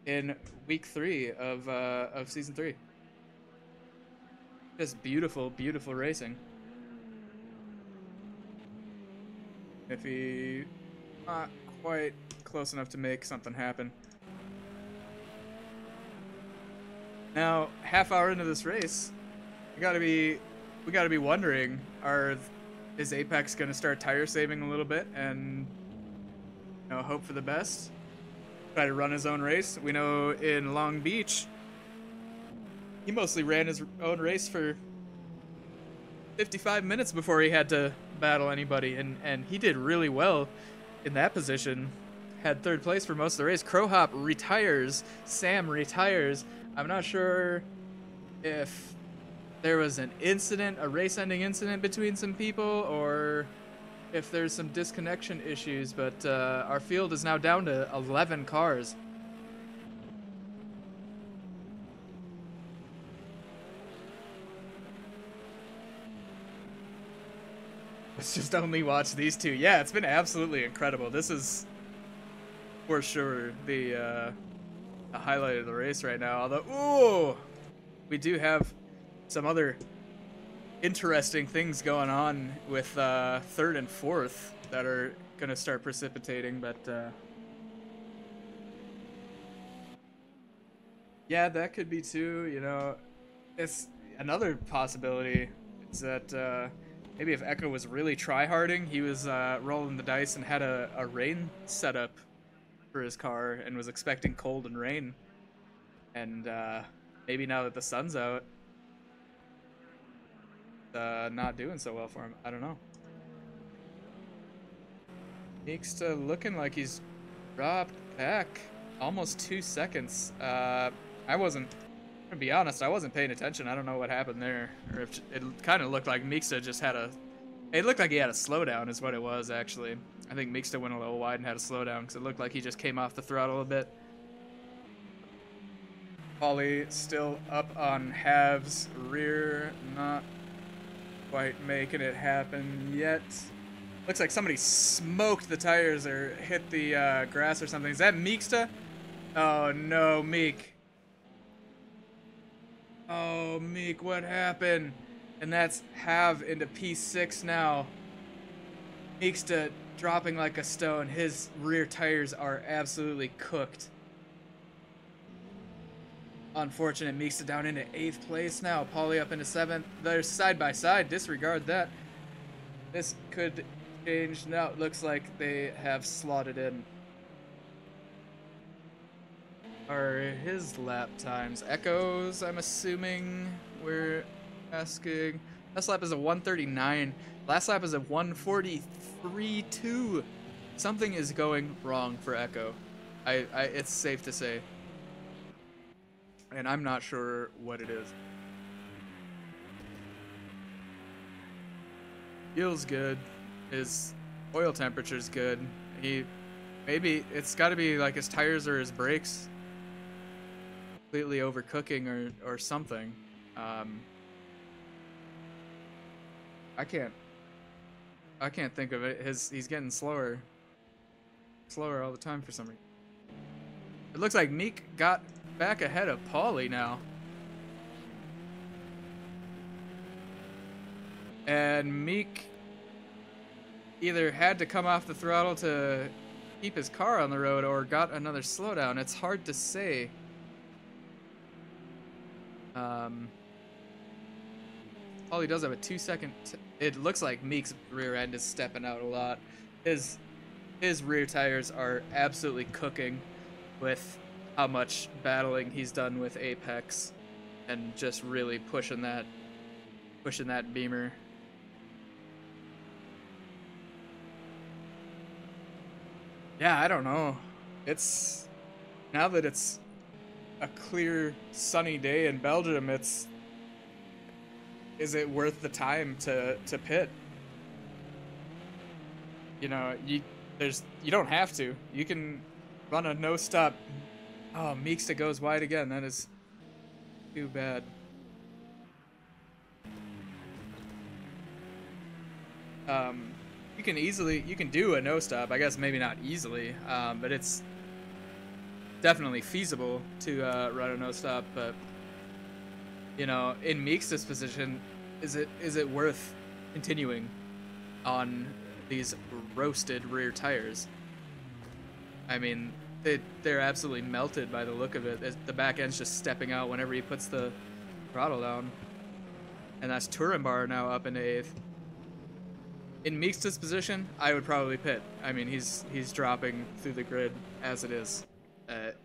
[SPEAKER 1] in week 3 of season 3. Just beautiful, beautiful racing. If he not quite close enough to make something happen. Now, half hour into this race, we gotta be wondering, is Apex gonna start tire saving a little bit and, you know, hope for the best? Try to run his own race. We know in Long Beach, he mostly ran his own race for 55 minutes before he had to battle anybody, and he did really well in that position. Had 3rd place for most of the race. Crowhop retires. Sam retires. I'm not sure if there was an incident, a race-ending incident between some people, or if there's some disconnection issues, but our field is now down to 11 cars. Let's just only watch these two. Yeah, it's been absolutely incredible. This is for sure the highlight of the race right now. Although, ooh, we do have some other interesting things going on with 3rd and 4th that are gonna start precipitating. But yeah, that could be too. You know, it's another possibility. Is that maybe if Echo was really tryharding, he was rolling the dice and had a rain setup for his car and was expecting cold and rain. And maybe now that the sun's out, not doing so well for him. I don't know. Mixta looking like he's dropped back almost 2 seconds. To be honest, I wasn't paying attention. I don't know what happened there, or if it kind of looked like Mixta just had it looked like he had a slowdown is what it was, actually. I think Mixta went a little wide and had a slowdown, because it looked like he just came off the throttle a bit. Paulie still up on Hav's rear, not quite making it happen yet. Looks like somebody smoked the tires or hit the grass or something. Is that Mixta? Oh no, Meek. Oh, Meek, what happened? And that's Have into P6 now. Meeksta dropping like a stone. His rear tires are absolutely cooked. Unfortunate. Meeksta down into 8th place now. Paulie up into 7th. They're side by side. Disregard that. This could change. Now it looks like they have slotted in. Are his lap times Echoes, I'm assuming we're asking. This lap is a 139. Last lap is a 143.2. Something is going wrong for Echo. It's safe to say. And I'm not sure what it is. Feels good. His oil temperature's good. Maybe it's got to be like his tires or his brakes completely overcooking or something. I can't think of it. He's getting slower all the time for some reason. It looks like Meek got back ahead of Paulie now. And Meek either had to come off the throttle to keep his car on the road or got another slowdown. It's hard to say. Paulie does have a 2-second. It looks like Meek's rear end is stepping out a lot. His rear tires are absolutely cooking with how much battling he's done with Apex and just really pushing that Beamer. Yeah, I don't know. It's now that it's a clear sunny day in Belgium, is it worth the time to pit? You know, you don't have to. You can run a no stop. Oh, Meeksta goes wide again. That is too bad. You can do a no stop. I guess maybe not easily, but it's definitely feasible to run a no stop. But you know, in Meeksta's position, is it worth continuing on these roasted rear tires? I mean, they're absolutely melted by the look of it. The back end's just stepping out whenever he puts the throttle down. And that's Turambar now up into 8th. In Meeksta's position, I would probably pit. I mean, he's dropping through the grid as it is.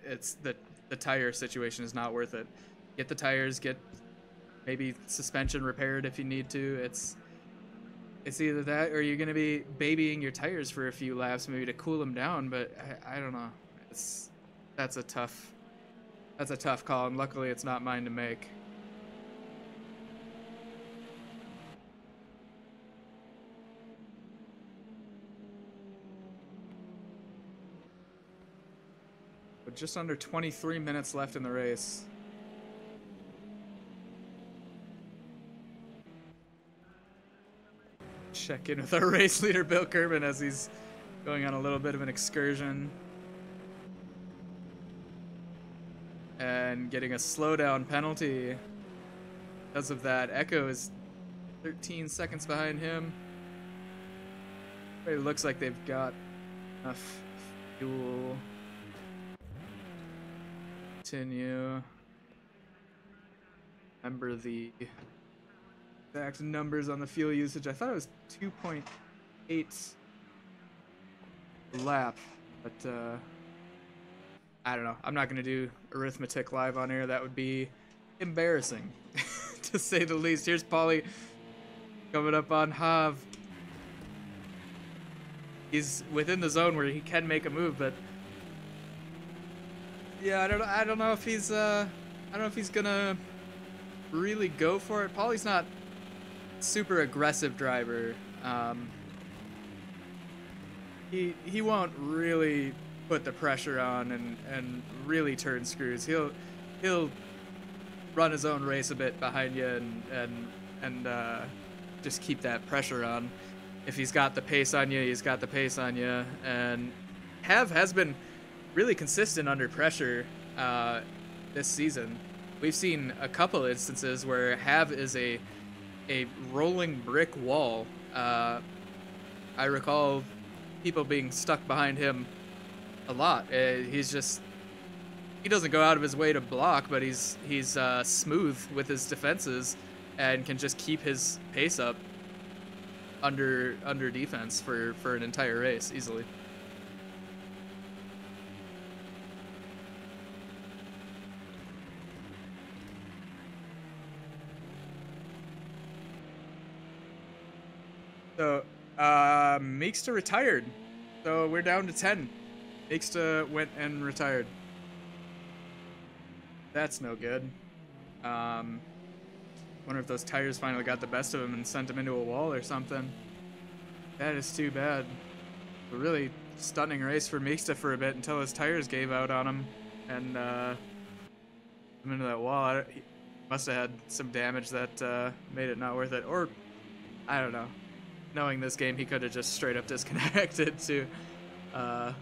[SPEAKER 1] It's the tire situation is not worth it. Get the tires, get maybe suspension repaired if you need to. It's either that or you're gonna be babying your tires for a few laps maybe to cool them down. But I don't know. That's a tough call, and luckily it's not mine to make. But just under 23 minutes left in the race. Check in with our race leader, Bill Kerman, as he's going on a little bit of an excursion. And getting a slowdown penalty because of that. Echo is 13 seconds behind him. It looks like they've got enough fuel. Continue. Remember the exact numbers on the fuel usage. I thought it was 2.8 lap, but I don't know. I'm not going to do arithmetic live on air. That would be embarrassing, to say the least. Here's Paulie coming up on Hav. He's within the zone where he can make a move, but yeah, I don't know if he's gonna really go for it. Paulie's not super aggressive driver. He won't really put the pressure on and really turn screws. He'll run his own race a bit behind you and just keep that pressure on. If he's got the pace on you, he's got the pace on you. And Hav has been really consistent under pressure this season. We've seen a couple instances where Hav is a a rolling brick wall. I recall people being stuck behind him a lot. He doesn't go out of his way to block, but he's smooth with his defenses and can just keep his pace up under defense for an entire race easily. So, Meeksta retired. So we're down to 10. Meeksta went and retired. That's no good. Wonder if those tires finally got the best of him and sent him into a wall or something. That is too bad. A really stunning race for Meeksta for a bit until his tires gave out on him and him into that wall. He must have had some damage that made it not worth it. Or, I don't know. Knowing this game, he could have just straight up disconnected too. But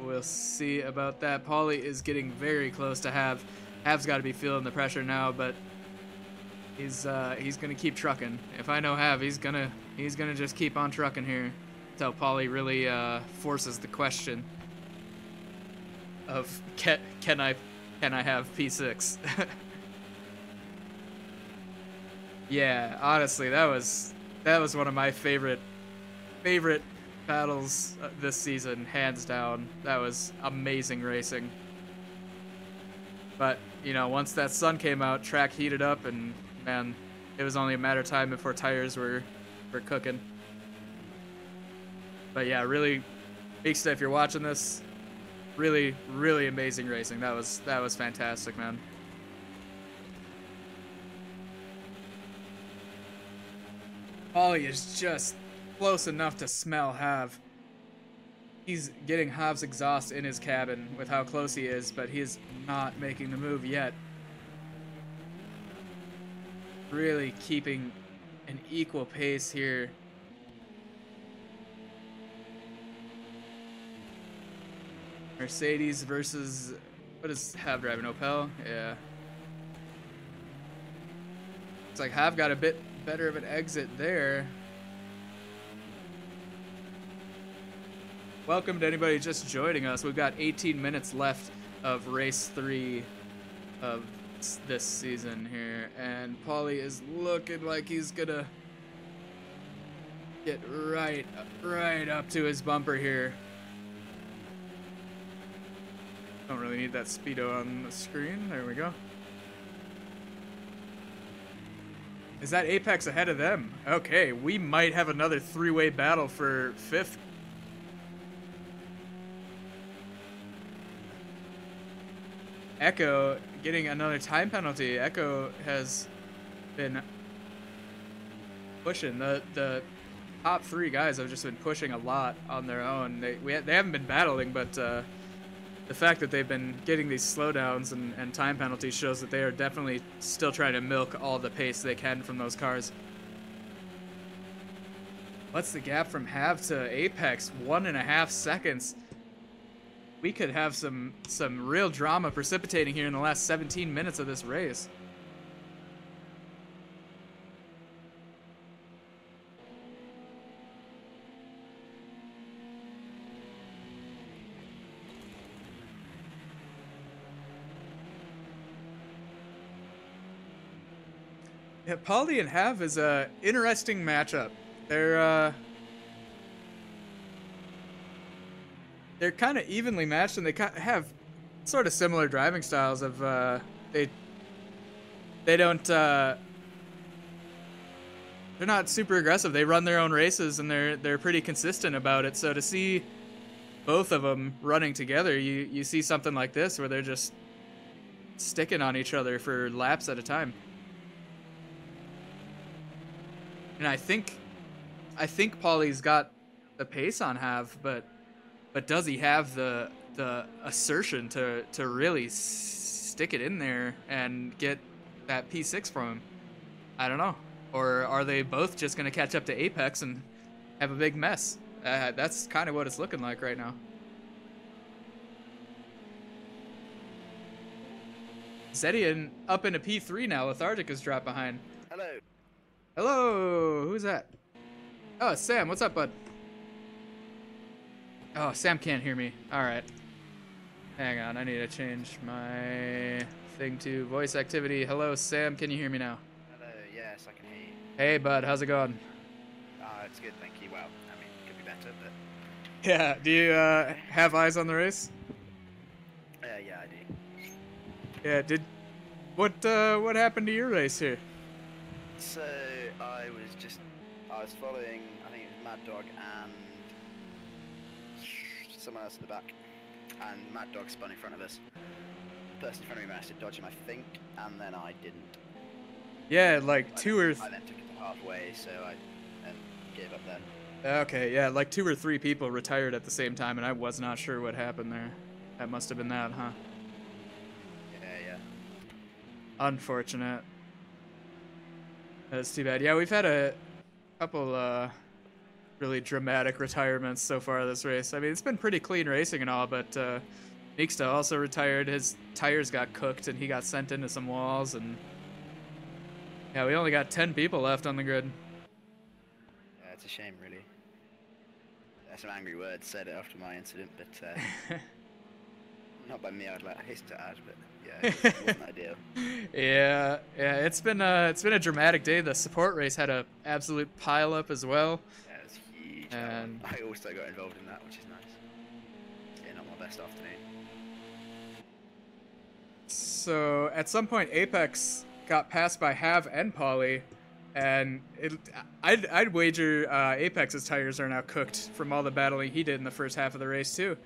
[SPEAKER 1] we'll see about that. Paulie is getting very close to Hav. Hav's got to be feeling the pressure now, but he's gonna keep trucking. If I know Hav, he's gonna just keep on trucking here until Paulie really forces the question of can I have P6? Yeah, honestly, that was one of my favorite battles this season, hands down. That was amazing racing. But, you know, once that sun came out, track heated up, and, man, it was only a matter of time before tires were cooking. But, yeah, really, Meeksta, if you're watching this, really, really amazing racing. That was fantastic, man. Paulie is just close enough to smell Hav. He's getting Hav's exhaust in his cabin with how close he is, but he's not making the move yet. Really keeping an equal pace here. Mercedes versus, what is Hav driving? Opel? Yeah. Looks like Hav got a bit better of an exit there. Welcome to anybody just joining us. We've got 18 minutes left of race 3 of this season here, and Paulie is looking like he's gonna get right up to his bumper here. Don't really need that speedo on the screen. There we go. Is that Apex ahead of them? Okay, we might have another three-way battle for 5th. Echo getting another time penalty. Echo has been pushing. The top 3 guys have just been pushing a lot on their own. They haven't been battling, but the fact that they've been getting these slowdowns and time penalties shows that they are definitely still trying to milk all the pace they can from those cars. What's the gap from Hav to Apex? 1.5 seconds. We could have some real drama precipitating here in the last 17 minutes of this race. Yeah, Paulie and Hav is a interesting matchup. They're kind of evenly matched, and they have sort of similar driving styles. Of they don't they're not super aggressive. They run their own races, and they're pretty consistent about it. So to see both of them running together, you see something like this where they're just sticking on each other for laps at a time. And I think Paulie's got the pace on Hav, but does he have the assertion to really stick it in there and get that P6 from him? I don't know. Or are they both just going to catch up to Apex and have a big mess? That's kind of what it's looking like right now. Zedian up into P3 now. Lethargic is dropped behind.
[SPEAKER 2] Hello.
[SPEAKER 1] Hello, who's that? Oh, it's Sam. What's up, bud? Oh, Sam can't hear me. All right. Hang on, I need to change my thing to voice activity. Hello, Sam. Can you hear me now?
[SPEAKER 2] Hello, yes, I can hear you.
[SPEAKER 1] Hey, bud. How's it going?
[SPEAKER 2] It's good, thank you. Well, I mean, it could be better, but...
[SPEAKER 1] Yeah, do you have eyes on the race?
[SPEAKER 2] Yeah, I do.
[SPEAKER 1] Yeah, what happened to your race here?
[SPEAKER 2] So, I was following, I think it was Mad Dog and someone else in the back, and Mad Dog spun in front of us. The person in front of me managed to dodge him, I think, and then I didn't.
[SPEAKER 1] Yeah, like
[SPEAKER 2] I then took it to halfway, so I then gave up then.
[SPEAKER 1] Okay, yeah, like 2 or 3 people retired at the same time, and I was not sure what happened there. That must have been that, huh?
[SPEAKER 2] Yeah.
[SPEAKER 1] Unfortunate. That's too bad. Yeah, we've had a couple really dramatic retirements so far this race. I mean, it's been pretty clean racing and all, but Meeksta also retired. His tires got cooked, and he got sent into some walls, and yeah, we only got 10 people left on the grid.
[SPEAKER 2] Yeah, it's a shame, really. Some angry words said after my incident, but not by me, I'd like hasten to add, but yeah, it wasn't ideal.
[SPEAKER 1] Yeah, it's been a dramatic day. The support race had a absolute pile up as well.
[SPEAKER 2] Yeah, it was huge.
[SPEAKER 1] And
[SPEAKER 2] I also got involved in that, which is nice. Yeah, not my best afternoon.
[SPEAKER 1] so at some point, Apex got passed by Hav and Polly, and I'd wager Apex's tires are now cooked from all the battling he did in the first half of the race too.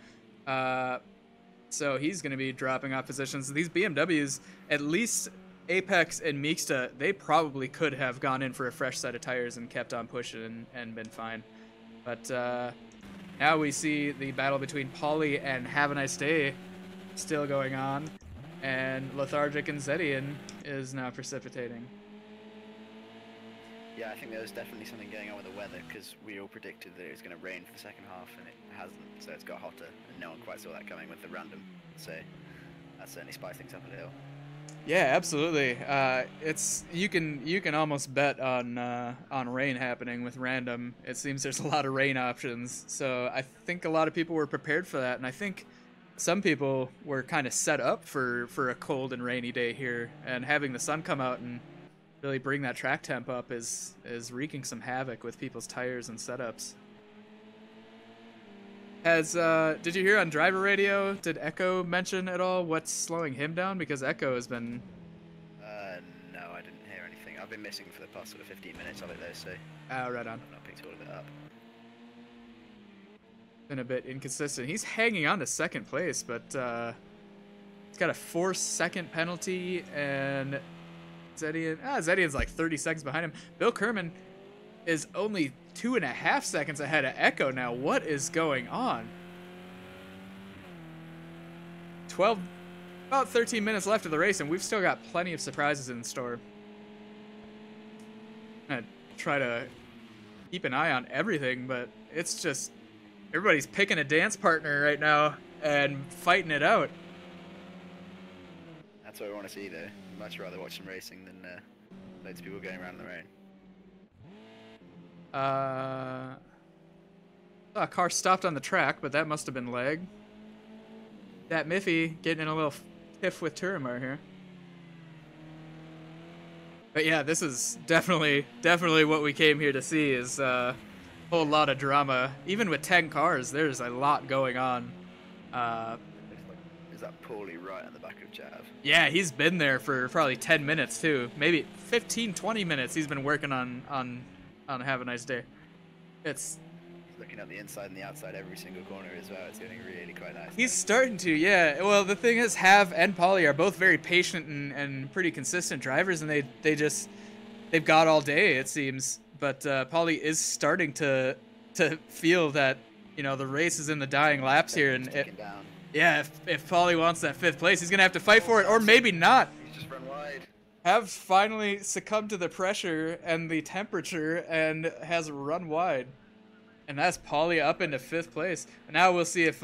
[SPEAKER 1] So he's going to be dropping off positions. These BMWs, at least Apex and Meeksta, they probably could have gone in for a fresh set of tires and kept on pushing and been fine. But now we see the battle between Polly and Have a Nice Day still going on, and Lethargic and Zedian is now precipitating.
[SPEAKER 2] Yeah, I think there was definitely something going on with the weather, because we all predicted that it was going to rain for the second half, and it hasn't, so it's got hotter, and no one quite saw that coming with the random, so that certainly spiced things up a little.
[SPEAKER 1] Yeah, absolutely. You can almost bet on rain happening with random. It seems there's a lot of rain options, so I think a lot of people were prepared for that, and I think some people were kind of set up for a cold and rainy day here, and having the sun come out and really bring that track temp up is wreaking some havoc with people's tires and setups. Did you hear on driver radio, did Echo mention at all what's slowing him down? Because Echo has been...
[SPEAKER 2] No, I didn't hear anything. I've been missing for the past sort of 15 minutes of it though, so...
[SPEAKER 1] Oh, right on.
[SPEAKER 2] I've not picked all of it up.
[SPEAKER 1] Been a bit inconsistent. He's hanging on to second place, but he's got a 4-second penalty, and Zedian's like 30 seconds behind him. Bill Kerman is only 2.5 seconds ahead of Echo now. What is going on? About 13 minutes left of the race, and we've still got plenty of surprises in store. I'm gonna try to keep an eye on everything, but it's just everybody's picking a dance partner right now and fighting it out.
[SPEAKER 2] That's what I want to see though. I'd much rather watch some racing than loads of people going around in the rain.
[SPEAKER 1] A car stopped on the track, but that must have been lag. That Miffy getting in a little tiff with Turamar here. But yeah, this is definitely what we came here to see, is a whole lot of drama. Even with 10 cars, there's a lot going on.
[SPEAKER 2] Is that Paulie right on the back of Jav?
[SPEAKER 1] Yeah, he's been there for probably 10 minutes too. Maybe 15, 20 minutes he's been working on Have a Nice Day. He's
[SPEAKER 2] looking at the inside and the outside every single corner as well. It's getting really quite nice.
[SPEAKER 1] He's starting to, yeah. Well, the thing is, Have and Polly are both very patient and pretty consistent drivers, and they've got all day, it seems. But Polly is starting to feel that, you know, the race is in the dying laps here, and yeah, if Polly wants that 5th place, he's gonna have to fight for it, or maybe not.
[SPEAKER 2] He's just run wide.
[SPEAKER 1] Have finally succumbed to the pressure and the temperature and has run wide. And that's Polly up into 5th place. And now we'll see if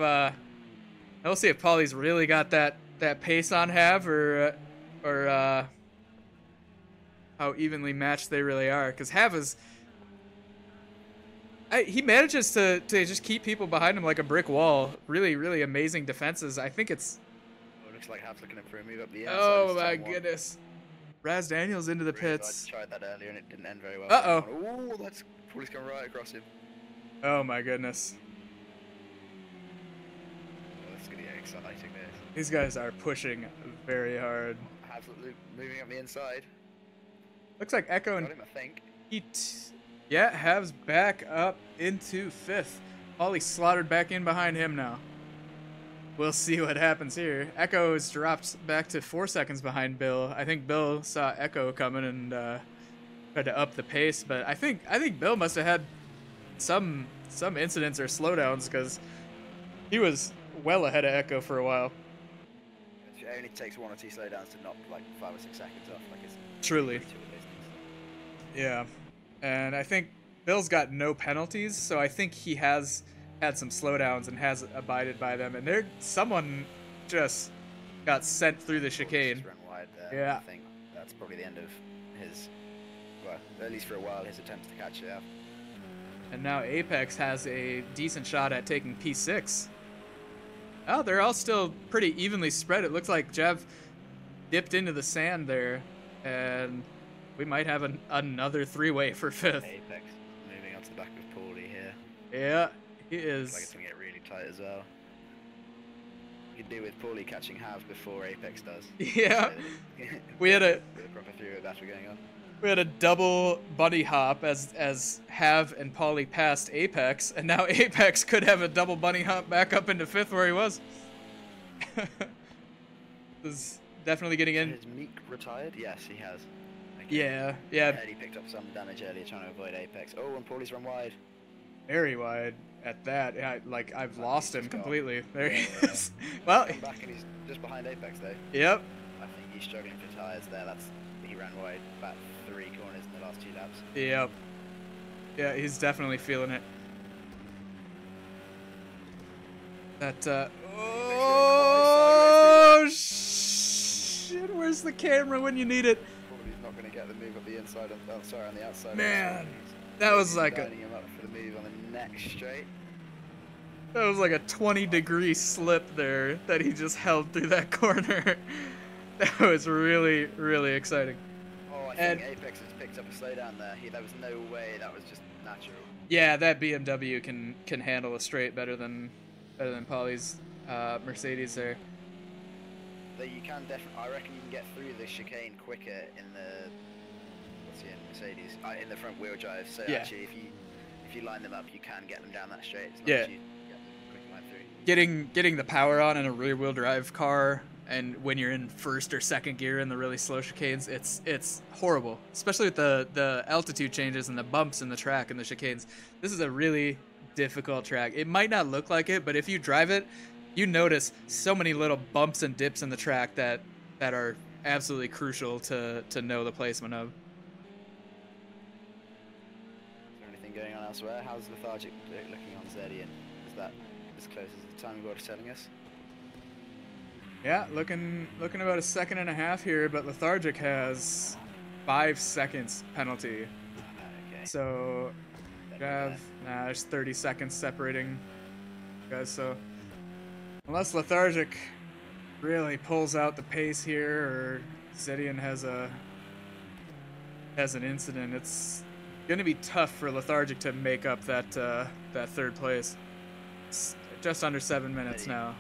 [SPEAKER 1] Polly's really got that pace on Have, or how evenly matched they really are. Because Hav is, he manages to just keep people behind him like a brick wall. Really, really amazing defenses. I think it's.
[SPEAKER 2] Oh, it looks like Hav's looking for a move up the inside.
[SPEAKER 1] Oh my goodness. Raz Daniels into the pits.
[SPEAKER 2] I tried that earlier and it didn't end very well.
[SPEAKER 1] Uh-oh.
[SPEAKER 2] Oh, that's Paulie's gone right across him.
[SPEAKER 1] Oh my goodness.
[SPEAKER 2] Oh, this is gonna get exciting. This.
[SPEAKER 1] These guys are pushing very hard.
[SPEAKER 2] Hav's moving up the inside.
[SPEAKER 1] Looks like Echo and
[SPEAKER 2] Got him, I think.
[SPEAKER 1] Heat. Yeah, Hav's back up into 5th. Paulie slaughtered back in behind him now. We'll see what happens here. Echo is dropped back to 4 seconds behind Bill. I think Bill saw Echo coming and tried to up the pace, but I think Bill must have had some incidents or slowdowns because he was well ahead of Echo for a while.
[SPEAKER 2] It only takes 1 or 2 slowdowns to knock like 5 or 6 seconds off. Like it's
[SPEAKER 1] Truly. Yeah, and I think Bill's got no penalties, so I think he has had some slowdowns and has abided by them. And someone just got sent through the chicane.
[SPEAKER 2] Just run wide there.
[SPEAKER 1] Yeah.
[SPEAKER 2] I think that's probably the end of his, well, at least for a while, his attempts to catch it up.
[SPEAKER 1] And now Apex has a decent shot at taking P6. Oh, they're all still pretty evenly spread. It looks like Jev dipped into the sand there, and we might have another 3-way for 5th.
[SPEAKER 2] Apex moving onto the back of Paulie here.
[SPEAKER 1] Yeah, he is.
[SPEAKER 2] Looks like it's going to get really tight as well. You could do with Paulie catching Hav before Apex does.
[SPEAKER 1] Yeah.
[SPEAKER 2] So
[SPEAKER 1] We had a
[SPEAKER 2] proper 3-way battle going on.
[SPEAKER 1] We had a double bunny hop as Hav and Paulie passed Apex, and now Apex could have a double bunny hop back up into 5th where he was. This is definitely getting in.
[SPEAKER 2] Has Meek retired? Yes, he has. Okay.
[SPEAKER 1] Yeah.
[SPEAKER 2] He picked up some damage earlier trying to avoid Apex. Oh, and Paulie's run wide.
[SPEAKER 1] Very wide at that. Yeah, like I've lost him completely. There he
[SPEAKER 2] Yeah.
[SPEAKER 1] is. Well.
[SPEAKER 2] Come back and he's just behind Apex though.
[SPEAKER 1] Yep.
[SPEAKER 2] I think he's struggling for tires there. He ran wide about 3 corners in the last 2 laps.
[SPEAKER 1] Yep. Yeah, he's definitely feeling it. That, oh, shit, where's the camera when you need it?
[SPEAKER 2] Paulie's not going to get the move up the inside, on the outside.
[SPEAKER 1] Man, that was like
[SPEAKER 2] lining him up for the move on the next straight.
[SPEAKER 1] That was like a 20-degree slip there that he just held through that corner. That was really, really exciting.
[SPEAKER 2] Oh, I think Apex has picked up a slowdown there. There was no way that was just natural.
[SPEAKER 1] Yeah, that BMW can handle a straight better than Paulie's Mercedes there.
[SPEAKER 2] Though you can definitely, I reckon you can get through the chicane quicker in the Mercedes, in the front wheel drive. So
[SPEAKER 1] yeah.
[SPEAKER 2] Actually, if you line them up, you can get them down that straight. It's not
[SPEAKER 1] Yeah.
[SPEAKER 2] you get them quick line through.
[SPEAKER 1] Getting the power on in a rear-wheel drive car, and when you're in 1st or 2nd gear in the really slow chicanes, it's horrible, especially with the altitude changes and the bumps in the track and the chicanes. This is a really difficult track. It might not look like it, but if you drive it, you notice so many little bumps and dips in the track that are absolutely crucial to know the placement of.
[SPEAKER 2] Is there anything going on elsewhere? How's Lethargic looking on Zedian? Is that as close as the timing board is telling us?
[SPEAKER 1] Yeah, looking about 1.5 seconds here, but Lethargic has 5 seconds penalty.
[SPEAKER 2] Okay.
[SPEAKER 1] So, there's 30 seconds separating guys. So, unless Lethargic really pulls out the pace here, or Zedian has an incident, it's gonna be tough for Lethargic to make up that 3rd place. It's just under 7 minutes now.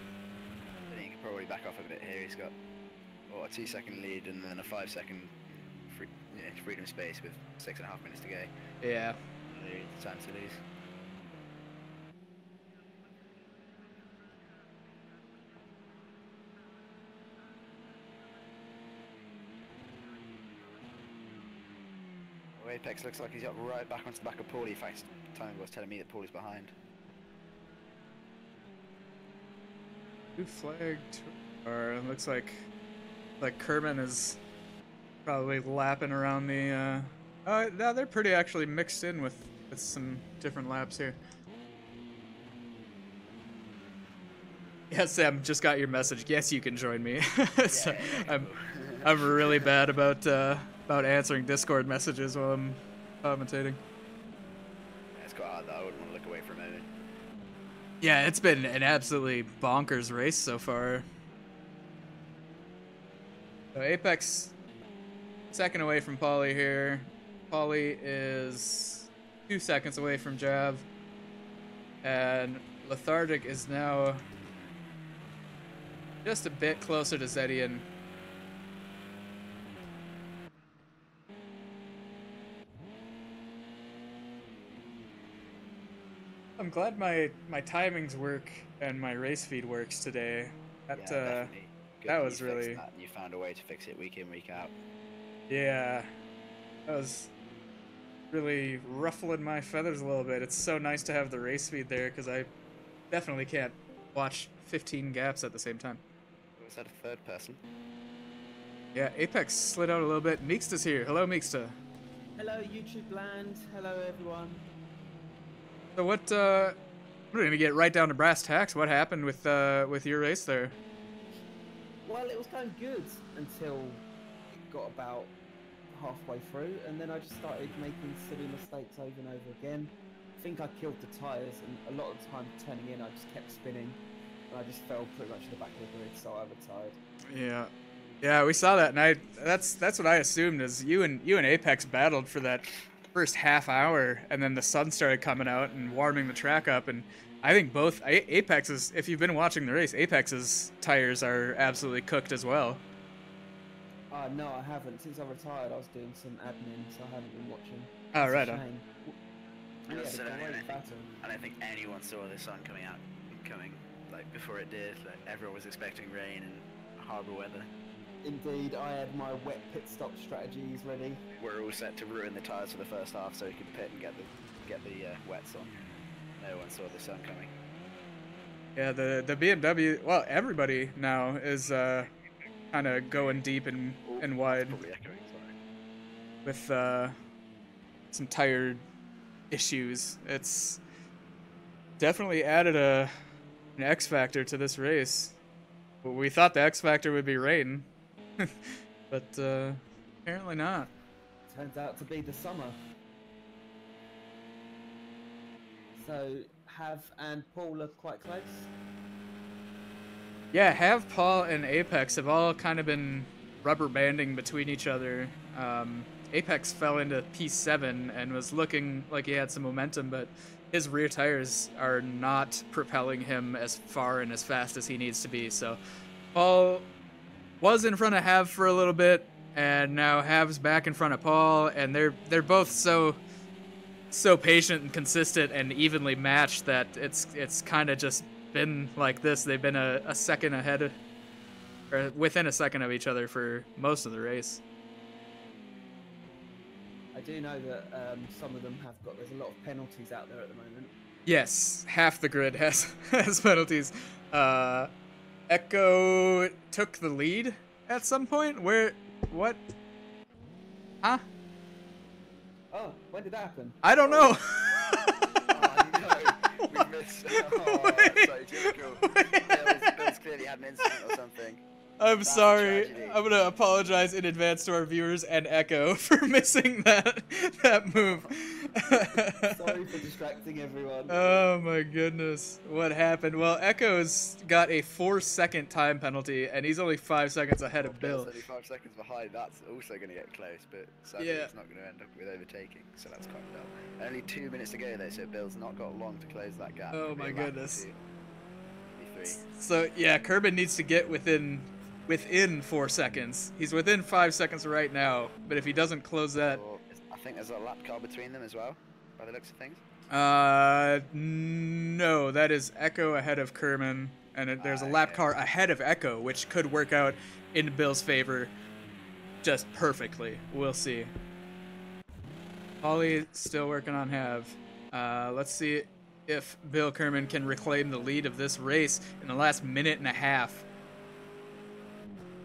[SPEAKER 2] I think he could probably back off a bit here. He's got a 2-second lead and then a 5-second freedom space with 6.5 minutes to go.
[SPEAKER 1] Yeah.
[SPEAKER 2] Time to lose. Well, Apex looks like he's got right back onto the back of Paulie. In fact, timing was telling me that Paulie's behind.
[SPEAKER 1] Who flagged? Or it looks like Kerman is probably lapping around the. No, they're pretty actually mixed in with some different laps here. Yes, Sam, just got your message. Yes, you can join me. So, I'm really bad about about answering Discord messages while I'm commentating.
[SPEAKER 2] Yeah, it's quite hard though. I wouldn't want to look away for a moment.
[SPEAKER 1] Yeah, it's been an absolutely bonkers race so far. So Apex, second away from Paulie here. Paulie is 2 seconds away from Jav. And Lethargic is now just a bit closer to Zedian. I'm glad my timings work and my race feed works today. That
[SPEAKER 2] Yeah, definitely. Good
[SPEAKER 1] that
[SPEAKER 2] that
[SPEAKER 1] was
[SPEAKER 2] you fixed
[SPEAKER 1] really
[SPEAKER 2] that and you found a way to fix it week in, week out.
[SPEAKER 1] yeah. That was really ruffling my feathers a little bit. It's so nice to have the race feed there because I definitely can't watch 15 gaps at the same time.
[SPEAKER 2] Was that a third person?
[SPEAKER 1] Yeah, Apex slid out a little bit. Meeksta's here. Hello, Meeksta.
[SPEAKER 3] Hello, YouTube land. Hello, everyone.
[SPEAKER 1] So what? We're gonna get right down to brass tacks. What happened with your race there?
[SPEAKER 3] Well, it was going good until it got about halfway through, and then I just started making silly mistakes over and over again. I think I killed the tyres, and a lot of the time turning in, I just kept spinning, and I just fell pretty much to the back of the grid, so I retired.
[SPEAKER 1] Yeah, we saw that, and that's what I assumed is you and Apex battled for that first half hour, and then the sun started coming out and warming the track up, and I think both Apex's, if you've been watching the race, Apex's tires are absolutely cooked as well.
[SPEAKER 3] No, I haven't. Since I retired, I was doing some admin, so I haven't been watching.
[SPEAKER 1] Oh,
[SPEAKER 3] It's a
[SPEAKER 1] right on.
[SPEAKER 3] shame. We had a great battle.
[SPEAKER 2] I don't think anyone saw the sun coming like before it did. Like, everyone was expecting rain and harbour weather.
[SPEAKER 3] Indeed, I had my wet pit stop strategies ready.
[SPEAKER 2] We're all set to ruin the tyres for the first half so we could pit and get the wets on. No one saw the sun coming.
[SPEAKER 1] Yeah, the BMW, well, everybody now is kind of going deep and wide
[SPEAKER 2] Probably echoing, sorry.
[SPEAKER 1] with some tire issues. It's definitely added an X factor to this race. We thought the X factor would be rain, but apparently not.
[SPEAKER 3] Turns out to be the summer. So, Hav and Paul are quite close.
[SPEAKER 1] Yeah, Have, Paul, and Apex have all kind of been rubber banding between each other. Apex fell into P7 and was looking like he had some momentum, but his rear tires are not propelling him as far and as fast as he needs to be. So Paul was in front of Have for a little bit, and now Hav's back in front of Paul, and they're both so patient and consistent and evenly matched that it's kind of just been like this. They've been a second ahead, or within a second of each other for most of the race.
[SPEAKER 3] I do know that some of them there's a lot of penalties out there at the moment.
[SPEAKER 1] Yes, half the grid has penalties. Echo took the lead at some point. What? Huh?
[SPEAKER 3] Oh, when did that happen?
[SPEAKER 1] I don't know.
[SPEAKER 2] Oh no, we missed. Oh, sorry, typical. Bill's clearly had an incident or something.
[SPEAKER 1] I'm
[SPEAKER 2] That's
[SPEAKER 1] sorry.
[SPEAKER 2] tragedy.
[SPEAKER 1] I'm gonna apologize in advance to our viewers and Echo for missing that move.
[SPEAKER 3] Sorry for distracting everyone.
[SPEAKER 1] Oh my goodness. What happened? Well, Echo's got a 4-second time penalty, and he's only 5 seconds ahead of Bill.
[SPEAKER 2] Bill's only 5 seconds behind. That's also going to get close, but sadly
[SPEAKER 1] Yeah.
[SPEAKER 2] it's not going to end up with overtaking, so that's quite dull. Only 2 minutes to go though, so Bill's not got long to close that gap.
[SPEAKER 1] Oh
[SPEAKER 2] It'll be
[SPEAKER 1] my
[SPEAKER 2] a lap or
[SPEAKER 1] goodness.
[SPEAKER 2] two, maybe 3.
[SPEAKER 1] So yeah, Kerbin needs to get within 4 seconds. He's within 5 seconds right now, but if he doesn't close that,
[SPEAKER 2] I think there's a lap car between them as well, by the looks of things.
[SPEAKER 1] no, that is Echo ahead of Kerman, and there's a lap car ahead of Echo, which could work out in Bill's favor just perfectly. We'll see. Ollie still working on Have. Let's see if Bill Kerman can reclaim the lead of this race in the last minute and a half.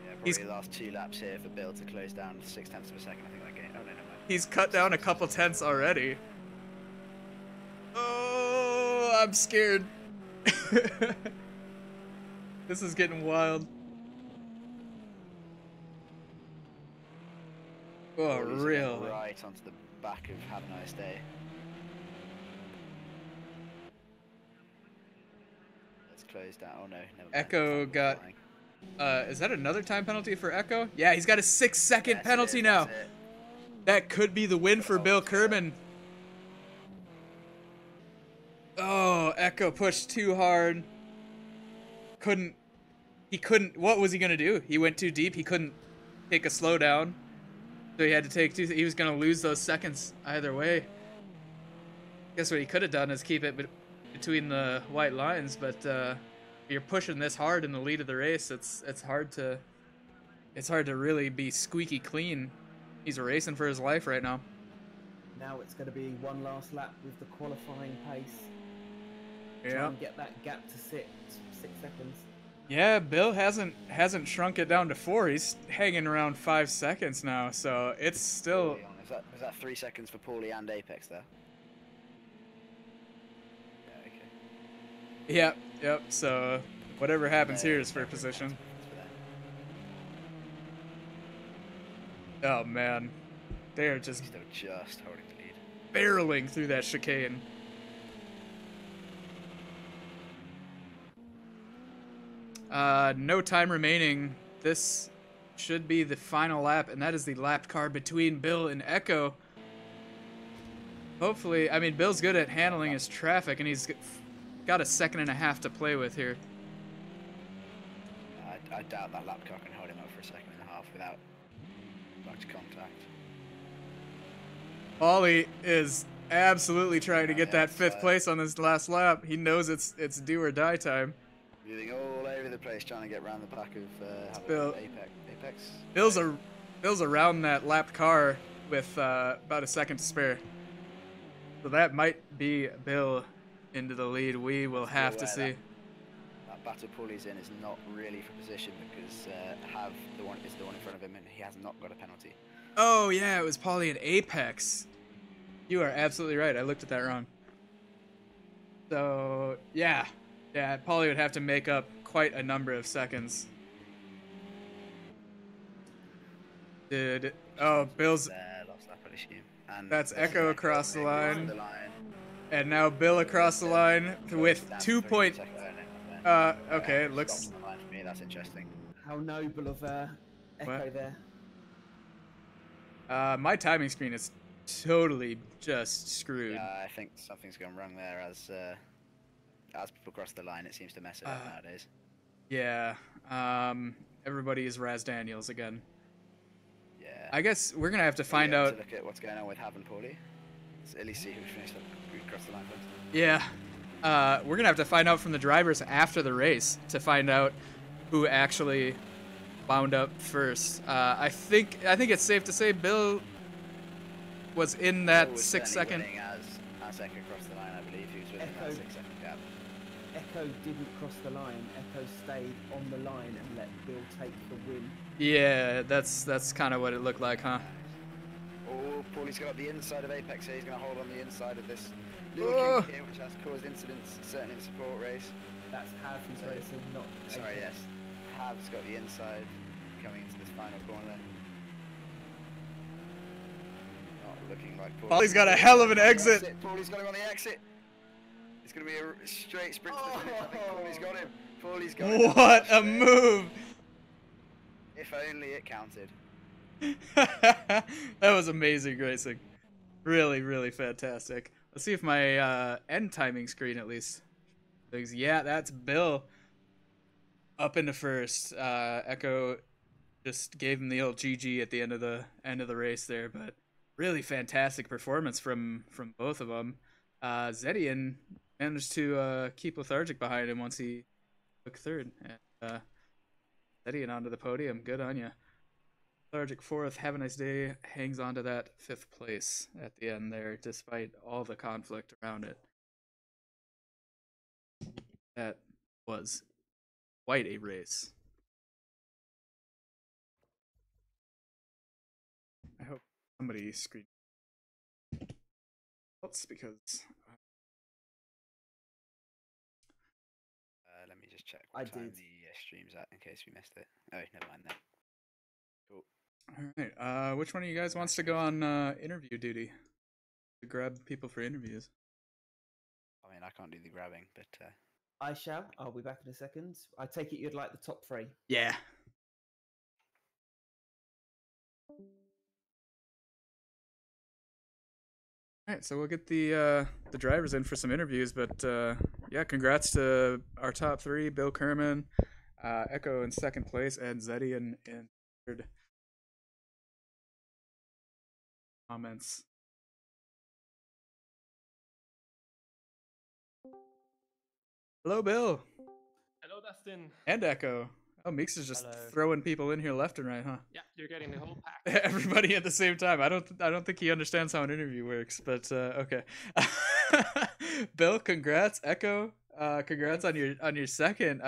[SPEAKER 2] Yeah, probably the last 2 laps here for Bill to close down 0.6 of a second. I think that game. Oh no, never mind.
[SPEAKER 1] He's cut down a couple tenths already. Oh, I'm scared. This is getting wild. Oh,
[SPEAKER 2] Pauly's
[SPEAKER 1] really?
[SPEAKER 2] right onto the back of Have a Nice Day. Let's close down. Oh no, never mind.
[SPEAKER 1] Echo
[SPEAKER 2] Time
[SPEAKER 1] got.
[SPEAKER 2] flying.
[SPEAKER 1] Is that another time penalty for Echo? Yeah, he's got a 6-second
[SPEAKER 2] Yes,
[SPEAKER 1] penalty
[SPEAKER 2] it is,
[SPEAKER 1] now.
[SPEAKER 2] that's it.
[SPEAKER 1] That could be the win
[SPEAKER 2] Gotta
[SPEAKER 1] for
[SPEAKER 2] hold
[SPEAKER 1] Bill
[SPEAKER 2] to
[SPEAKER 1] Kerman. Oh, Echo pushed too hard. He couldn't, what was he gonna do? He went too deep, he couldn't take a slowdown. So he had to take he was gonna lose those seconds either way. Guess what he could have done is keep it between the white lines, but you're pushing this hard in the lead of the race, it's hard to really be squeaky clean. He's racing for his life right now.
[SPEAKER 3] Now it's going to be one last lap with the qualifying pace. Try
[SPEAKER 1] Yeah.
[SPEAKER 3] and get that gap to 6 seconds.
[SPEAKER 1] Yeah, Bill hasn't shrunk it down to 4. He's hanging around 5 seconds now, so it's still.
[SPEAKER 2] Was that 3 seconds for Pauly and Apex there? Yeah, okay.
[SPEAKER 1] Yep. So whatever happens here is for position. Oh man, they are just
[SPEAKER 2] Still just holding the lead.
[SPEAKER 1] barreling through that chicane. No time remaining. This should be the final lap, and that is the lap car between Bill and Echo. Hopefully, I mean, Bill's good at handling his traffic, and he's got a 1.5 to play with here.
[SPEAKER 2] I doubt that lap car can hold him up for a 1.5 without much contact.
[SPEAKER 1] Pauly is absolutely trying to get that 5th place on this last lap. He knows it's do or die time.
[SPEAKER 2] Moving all over the place, trying to get around the back of
[SPEAKER 1] Bill.
[SPEAKER 2] Apex.
[SPEAKER 1] Bill's around that lapped car with about a second to spare. So that might be Bill into the lead. We will have to see.
[SPEAKER 2] That battle Pauly's in is not really for position because Have the one is the one in front of him and he has not got a penalty.
[SPEAKER 1] Oh yeah, it was Pauly and Apex. You are absolutely right. I looked at that wrong. So yeah, Pauly would have to make up quite a number of seconds. Bill's.
[SPEAKER 2] Lost lap, I assume. And
[SPEAKER 1] That's Echo across the line.
[SPEAKER 2] The line.
[SPEAKER 1] And now Bill across the line with
[SPEAKER 2] That's
[SPEAKER 1] 2 point. Okay, it looks.
[SPEAKER 2] Stopped on the line for me. That's interesting.
[SPEAKER 3] How noble of Echo
[SPEAKER 1] What?
[SPEAKER 3] there.
[SPEAKER 1] My timing screen is totally just screwed.
[SPEAKER 2] Yeah, I think something's gone wrong there. As people cross the line, it seems to mess it up nowadays.
[SPEAKER 1] Yeah. Everybody is Raz Daniels again.
[SPEAKER 2] Yeah.
[SPEAKER 1] I guess we're gonna have to find out.
[SPEAKER 2] To look at what's going on with Have and Pauly. Let's at least see who finished up, who crossed the line first.
[SPEAKER 1] Yeah. We're gonna have to find out from the drivers after the race to find out who actually wound up first. I think it's safe to say Bill was in that
[SPEAKER 2] Bill was
[SPEAKER 1] 6 second.
[SPEAKER 2] winning as Echo crossed the line, I believe. He was within that 6 second gap.
[SPEAKER 3] Echo didn't cross the line. Echo stayed on the line and let Bill take the win.
[SPEAKER 1] Yeah, that's kind of what it looked like, huh?
[SPEAKER 2] Oh, Pauly's got the inside of Apex here. He's going to hold on the inside of this little kink here, which has caused incidents, certainly in the support race.
[SPEAKER 3] That's Have who's racing, not
[SPEAKER 2] Sorry,
[SPEAKER 3] Apex.
[SPEAKER 2] yes. Have's got the inside coming into this final corner. Not looking like
[SPEAKER 1] Pauly's got a hell of an exit.
[SPEAKER 2] Pauly's got him on the exit. It's going to be a straight sprint to the finish. I think Pauly's got him. Pauly's got him.
[SPEAKER 1] What a move!
[SPEAKER 2] If only it counted.
[SPEAKER 1] That was amazing racing. Really, really fantastic. Let's see if my end timing screen at least. Yeah, that's Bill up into first. Echo just gave him the old GG at the end of the race there, but really fantastic performance from both of them. Zedian managed to keep lethargic behind him once he took third. And Zedian onto the podium. Good on ya. Lethargic fourth. Have a nice day. Hangs on to that 5th place at the end there, despite all the conflict around it. That was quite a race. I hope somebody screen else because
[SPEAKER 2] Let me just check what time
[SPEAKER 3] did.
[SPEAKER 2] the stream's at in case we missed it. Oh, never mind then. Cool.
[SPEAKER 1] All right. Which one of you guys wants to go on interview duty to grab people for interviews?
[SPEAKER 2] I mean, I can't do the grabbing, but
[SPEAKER 3] I shall. I'll be back in a second. I take it you'd like the top three.
[SPEAKER 1] Yeah. All right, so we'll get the drivers in for some interviews, but yeah, congrats to our top three: Bill Kerman, Echo in second place, and Zeddy in third. Comments. Hello, Bill.
[SPEAKER 4] Hello, Dustin.
[SPEAKER 1] And Echo. Oh, Meeks is just
[SPEAKER 4] Hello.
[SPEAKER 1] throwing people in here left and right, huh?
[SPEAKER 4] Yeah, you're getting the whole pack.
[SPEAKER 1] Everybody at the same time. I don't think he understands how an interview works, but okay. Bill, congrats. Echo, congrats on your second.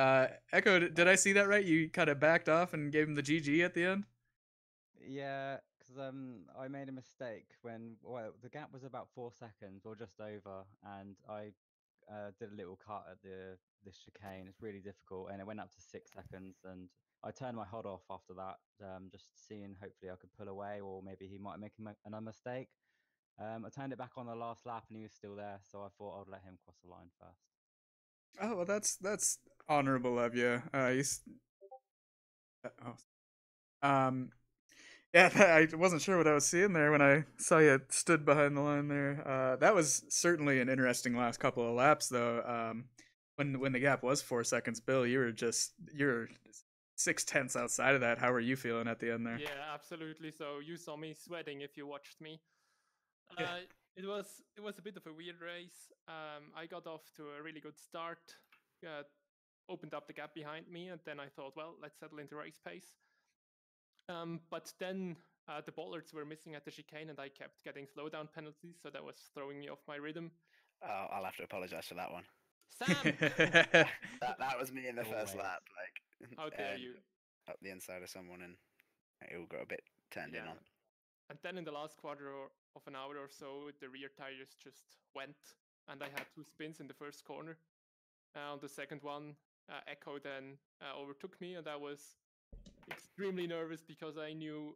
[SPEAKER 1] Echo, did I see that right? You kind of backed off and gave him the GG at the end.
[SPEAKER 5] Yeah, because I made a mistake when the gap was about 4 seconds or just over, and I did a little cut at the chicane. It's really difficult, and it went up to 6 seconds, and I turned my HUD off after that, just seeing hopefully I could pull away, or maybe he might make another mistake. I turned it back on the last lap, and he was still there, so I thought I'd let him cross the line first.
[SPEAKER 1] Oh well, that's honorable of you. Yeah, I wasn't sure what I was seeing there when I saw you stood behind the line there. That was certainly an interesting last couple of laps, though. When the gap was 4 seconds, Bill, you're 0.6 outside of that. How were you feeling at the end there?
[SPEAKER 4] Yeah, absolutely. So you saw me sweating if you watched me.
[SPEAKER 1] Yeah.
[SPEAKER 4] It was a bit of a weird race. I got off to a really good start, opened up the gap behind me, and then I thought, well, let's settle into race pace. But then the bollards were missing at the chicane, and I kept getting slowdown penalties, so that was throwing me off my rhythm.
[SPEAKER 2] I'll have to apologise for that one.
[SPEAKER 4] Sam,
[SPEAKER 2] that was me in the first
[SPEAKER 5] Always.
[SPEAKER 2] lap, like
[SPEAKER 4] how dare you?
[SPEAKER 2] up the inside of someone, and it all got a bit turned in on.
[SPEAKER 4] And then in the last quarter of an hour or so, the rear tires just went, and I had two spins in the first corner. On the second one, Echo then overtook me, and I was extremely nervous because I knew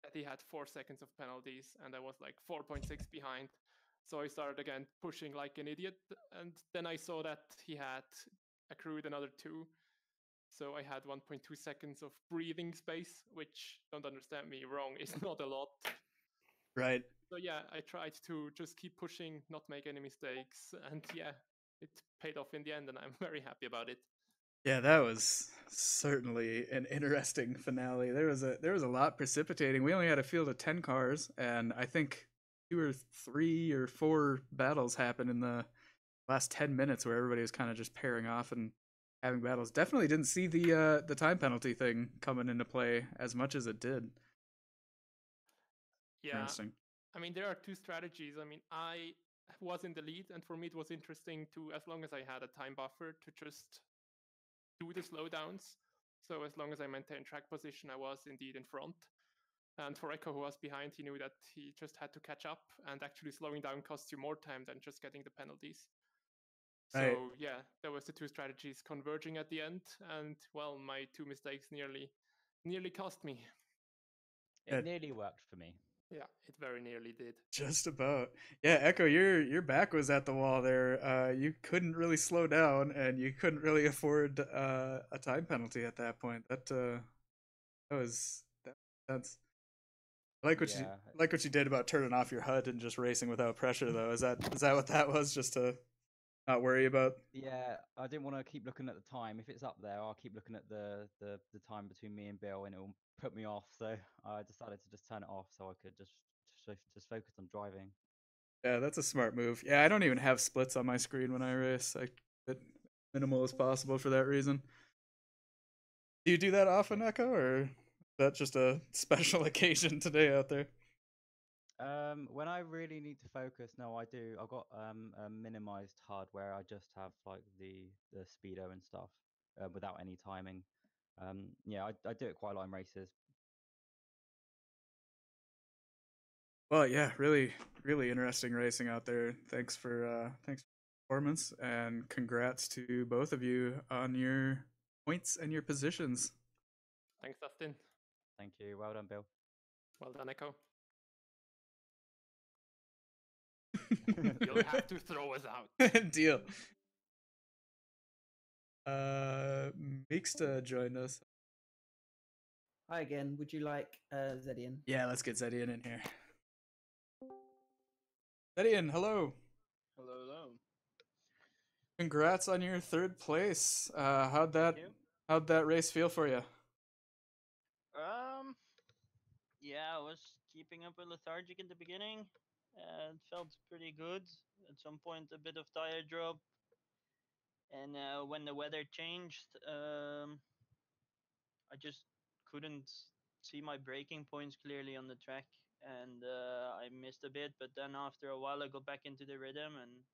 [SPEAKER 4] that he had 4 seconds of penalties, and I was like 4.6 behind. So I started again pushing like an idiot, and then I saw that he had accrued another 2. So I had 1.2 seconds of breathing space, which, don't understand me wrong, is not a lot.
[SPEAKER 1] Right.
[SPEAKER 4] So yeah, I tried to just keep pushing, not make any mistakes, and yeah, it paid off in the end, and I'm very happy about it.
[SPEAKER 1] Yeah, that was certainly an interesting finale. There was a lot precipitating. We only had a field of 10 cars, and I think 2 or 3 or 4 battles happened in the last 10 minutes where everybody was kind of just pairing off and having battles. Definitely didn't see the time penalty thing coming into play as much as it did.
[SPEAKER 4] Yeah,
[SPEAKER 1] Interesting.
[SPEAKER 4] I mean, there are two strategies. I mean, I was in the lead, and for me it was interesting to, as long as I had a time buffer, to just do the slowdowns. So as long as I maintained track position, I was indeed in front. And for Echo, who was behind, he knew that he just had to catch up, and actually slowing down costs you more time than just getting the penalties.
[SPEAKER 1] Right.
[SPEAKER 4] So yeah, there was the two strategies converging at the end, and well, my 2 mistakes nearly cost me.
[SPEAKER 5] It nearly worked for me.
[SPEAKER 4] Yeah, it very nearly did.
[SPEAKER 1] Just about. Yeah, Echo, your back was at the wall there. You couldn't really slow down, and you couldn't really afford a time penalty at that point. That's like what you did about turning off your HUD and just racing without pressure, though. Is that what that was? Just to not worry about?
[SPEAKER 5] Yeah, I didn't want to keep looking at the time. If it's up there, I'll keep looking at the time between me and Bill, and it will put me off. So I decided to just turn it off so I could just focus on driving.
[SPEAKER 1] Yeah, that's a smart move. Yeah, I don't even have splits on my screen when I race. I keep it minimal as possible for that reason. Do you do that often, Echo, or is that just a special occasion today out there?
[SPEAKER 5] When I really need to focus, no, I do. I've got a minimized HUD where I just have like the speedo and stuff without any timing. Yeah, I do it quite a lot in races.
[SPEAKER 1] Well, yeah, really, really interesting racing out there. Thanks for the performance, and congrats to both of you on your points and your positions.
[SPEAKER 4] Thanks, Dustin.
[SPEAKER 5] Thank you. Well done, Bill.
[SPEAKER 4] Well done, Echo. You'll have to throw us out.
[SPEAKER 1] Deal. Mixta joined us.
[SPEAKER 3] Hi again. Would you like Zedian?
[SPEAKER 1] Yeah, let's get Zedian in here. Zedian, hello.
[SPEAKER 6] Hello.
[SPEAKER 1] Congrats on your 3rd place. How'd
[SPEAKER 6] Thank you.
[SPEAKER 1] that race feel for you?
[SPEAKER 6] Yeah, I was keeping up with lethargic in the beginning. It felt pretty good. At some point, a bit of tire drop, and when the weather changed, I just couldn't see my braking points clearly on the track, and I missed a bit. But then after a while, I got back into the rhythm, and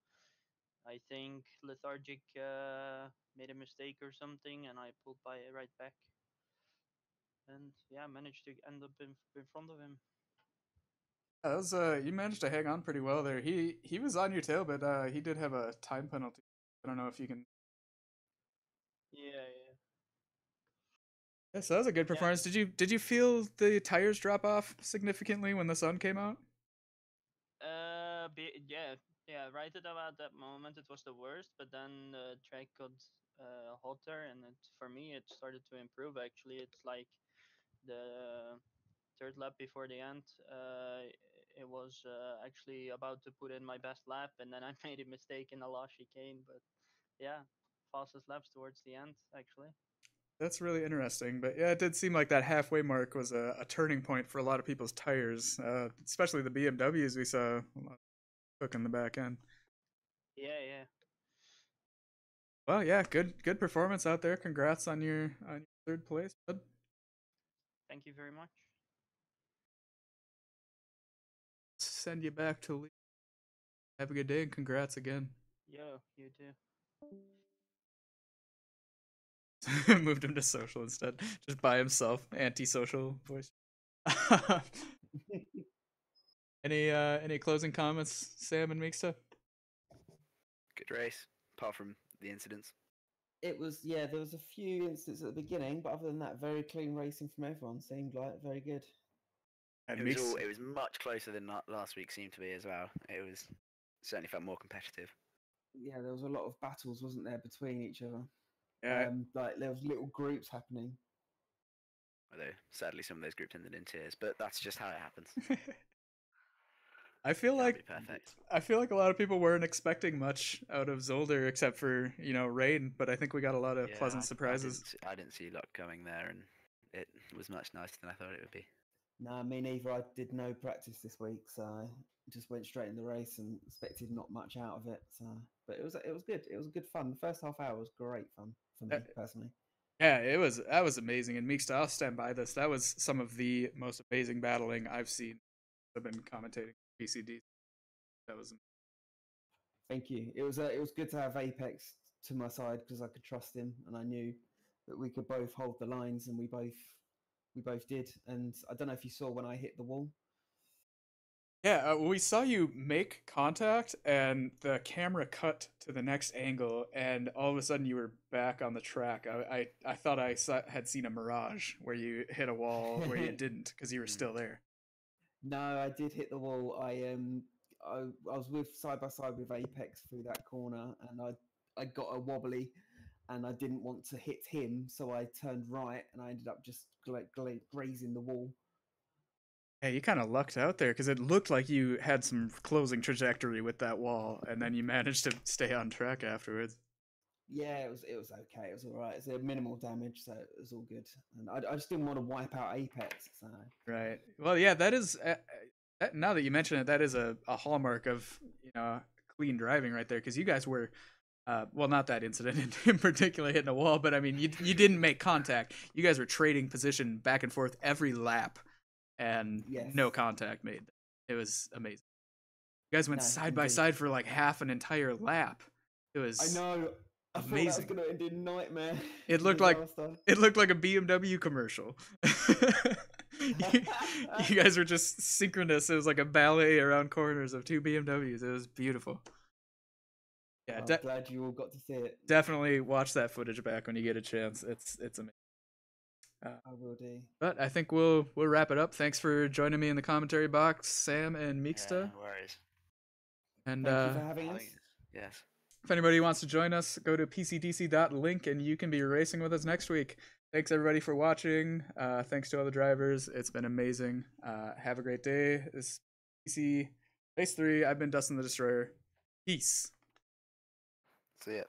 [SPEAKER 6] I think lethargic made a mistake or something, and I pulled right back. And yeah, managed to end up in front of him.
[SPEAKER 1] That was you managed to hang on pretty well there. He was on your tail, but he did have a time penalty. I don't know if you can.
[SPEAKER 6] Yeah.
[SPEAKER 1] Yeah, so that was a good performance. Did you feel the tires drop off significantly when the sun came out?
[SPEAKER 6] Yeah. Right at about that moment, it was the worst. But then the track got hotter, and for me, it started to improve. Actually, it's like the third lap before the end. It was actually about to put in my best lap, and then I made a mistake in the last chicane. But yeah, fastest laps towards the end, actually.
[SPEAKER 1] That's really interesting. But yeah, it did seem like that halfway mark was a turning point for a lot of people's tires, especially the BMWs we saw a lot cook in the back end.
[SPEAKER 6] Yeah.
[SPEAKER 1] Well, yeah, good performance out there. Congrats on your 3rd place, bud.
[SPEAKER 6] Thank you very much.
[SPEAKER 1] Send you back to Lee. Have a good day and congrats again.
[SPEAKER 6] Yo, you too.
[SPEAKER 1] Moved him to social instead, just by himself. Antisocial voice. Any closing comments, Sam and Meeksta?
[SPEAKER 2] Good race, apart from the incidents.
[SPEAKER 3] It was, yeah, there was a few incidents at the beginning, but other than that, very clean racing from everyone. Seemed like very good.
[SPEAKER 1] And
[SPEAKER 2] It was much closer than last week seemed to be as well. It was certainly felt more competitive.
[SPEAKER 3] Yeah, there was a lot of battles, wasn't there, between each other?
[SPEAKER 1] Yeah.
[SPEAKER 3] Like there was little groups happening.
[SPEAKER 2] Although sadly some of those groups ended in tears, but that's just how it happens.
[SPEAKER 1] I feel
[SPEAKER 2] Can't
[SPEAKER 1] like
[SPEAKER 2] be perfect.
[SPEAKER 1] a lot of people weren't expecting much out of Zolder except for rain, but I think we got a lot of pleasant surprises.
[SPEAKER 2] I didn't see a lot going there, and it was much nicer than I thought it would be.
[SPEAKER 3] No, me neither. I did no practice this week, so I just went straight in the race and expected not much out of it. So, but it was good. It was good fun. The first half hour was great fun for me personally.
[SPEAKER 1] Yeah, that was amazing. And Meeks, I'll stand by this. That was some of the most amazing battling I've seen. I've been commentating PCDC. That was.
[SPEAKER 3] Thank you. It was good to have Apex to my side because I could trust him and I knew that we could both hold the lines, and we both did. And I don't know if you saw when I hit the wall.
[SPEAKER 1] Yeah, we saw you make contact, and the camera cut to the next angle, and all of a sudden you were back on the track. I thought had seen a mirage where you hit a wall where you didn't because you were still there.
[SPEAKER 3] No, I did hit the wall. I was with side by side with Apex through that corner, and I got a wobbly, and I didn't want to hit him, so I turned right, and I ended up just grazing the wall.
[SPEAKER 1] Yeah, you kind of lucked out there because it looked like you had some closing trajectory with that wall, and then you managed to stay on track afterwards.
[SPEAKER 3] Yeah, it was okay. It was all right. It's a minimal damage, so it was all good. And I just didn't want to wipe out Apex. So.
[SPEAKER 1] Right. Well, yeah, that is. Now that you mention it, that is a hallmark of clean driving right there, because you guys were. Well, not that incident in particular hitting a wall, but I mean, you didn't make contact. You guys were trading position back and forth every lap. And no contact made. It was amazing. You guys went side by side for like half an entire lap. It was.
[SPEAKER 3] I know. I
[SPEAKER 1] amazing.
[SPEAKER 3] thought that was going to end in nightmare.
[SPEAKER 1] It looked like a BMW commercial. you guys were just synchronous. It was like a ballet around corners of two BMWs. It was beautiful. Yeah,
[SPEAKER 3] I'm glad you all got to see it.
[SPEAKER 1] Definitely watch that footage back when you get a chance. It's amazing.
[SPEAKER 3] I will do.
[SPEAKER 1] But I think we'll wrap it up. Thanks for joining me in the commentary box, Sam and
[SPEAKER 2] Yeah,
[SPEAKER 1] Meeksta.
[SPEAKER 2] no worries.
[SPEAKER 1] And
[SPEAKER 3] Thank you for having
[SPEAKER 2] I
[SPEAKER 3] us.
[SPEAKER 2] think yes.
[SPEAKER 1] if anybody wants to join us, go to pcdc.link and you can be racing with us next week. Thanks everybody for watching. Thanks to all the drivers. It's been amazing. Have a great day. This is PC Race 3. I've been Dustin the Destroyer. Peace.
[SPEAKER 2] See ya.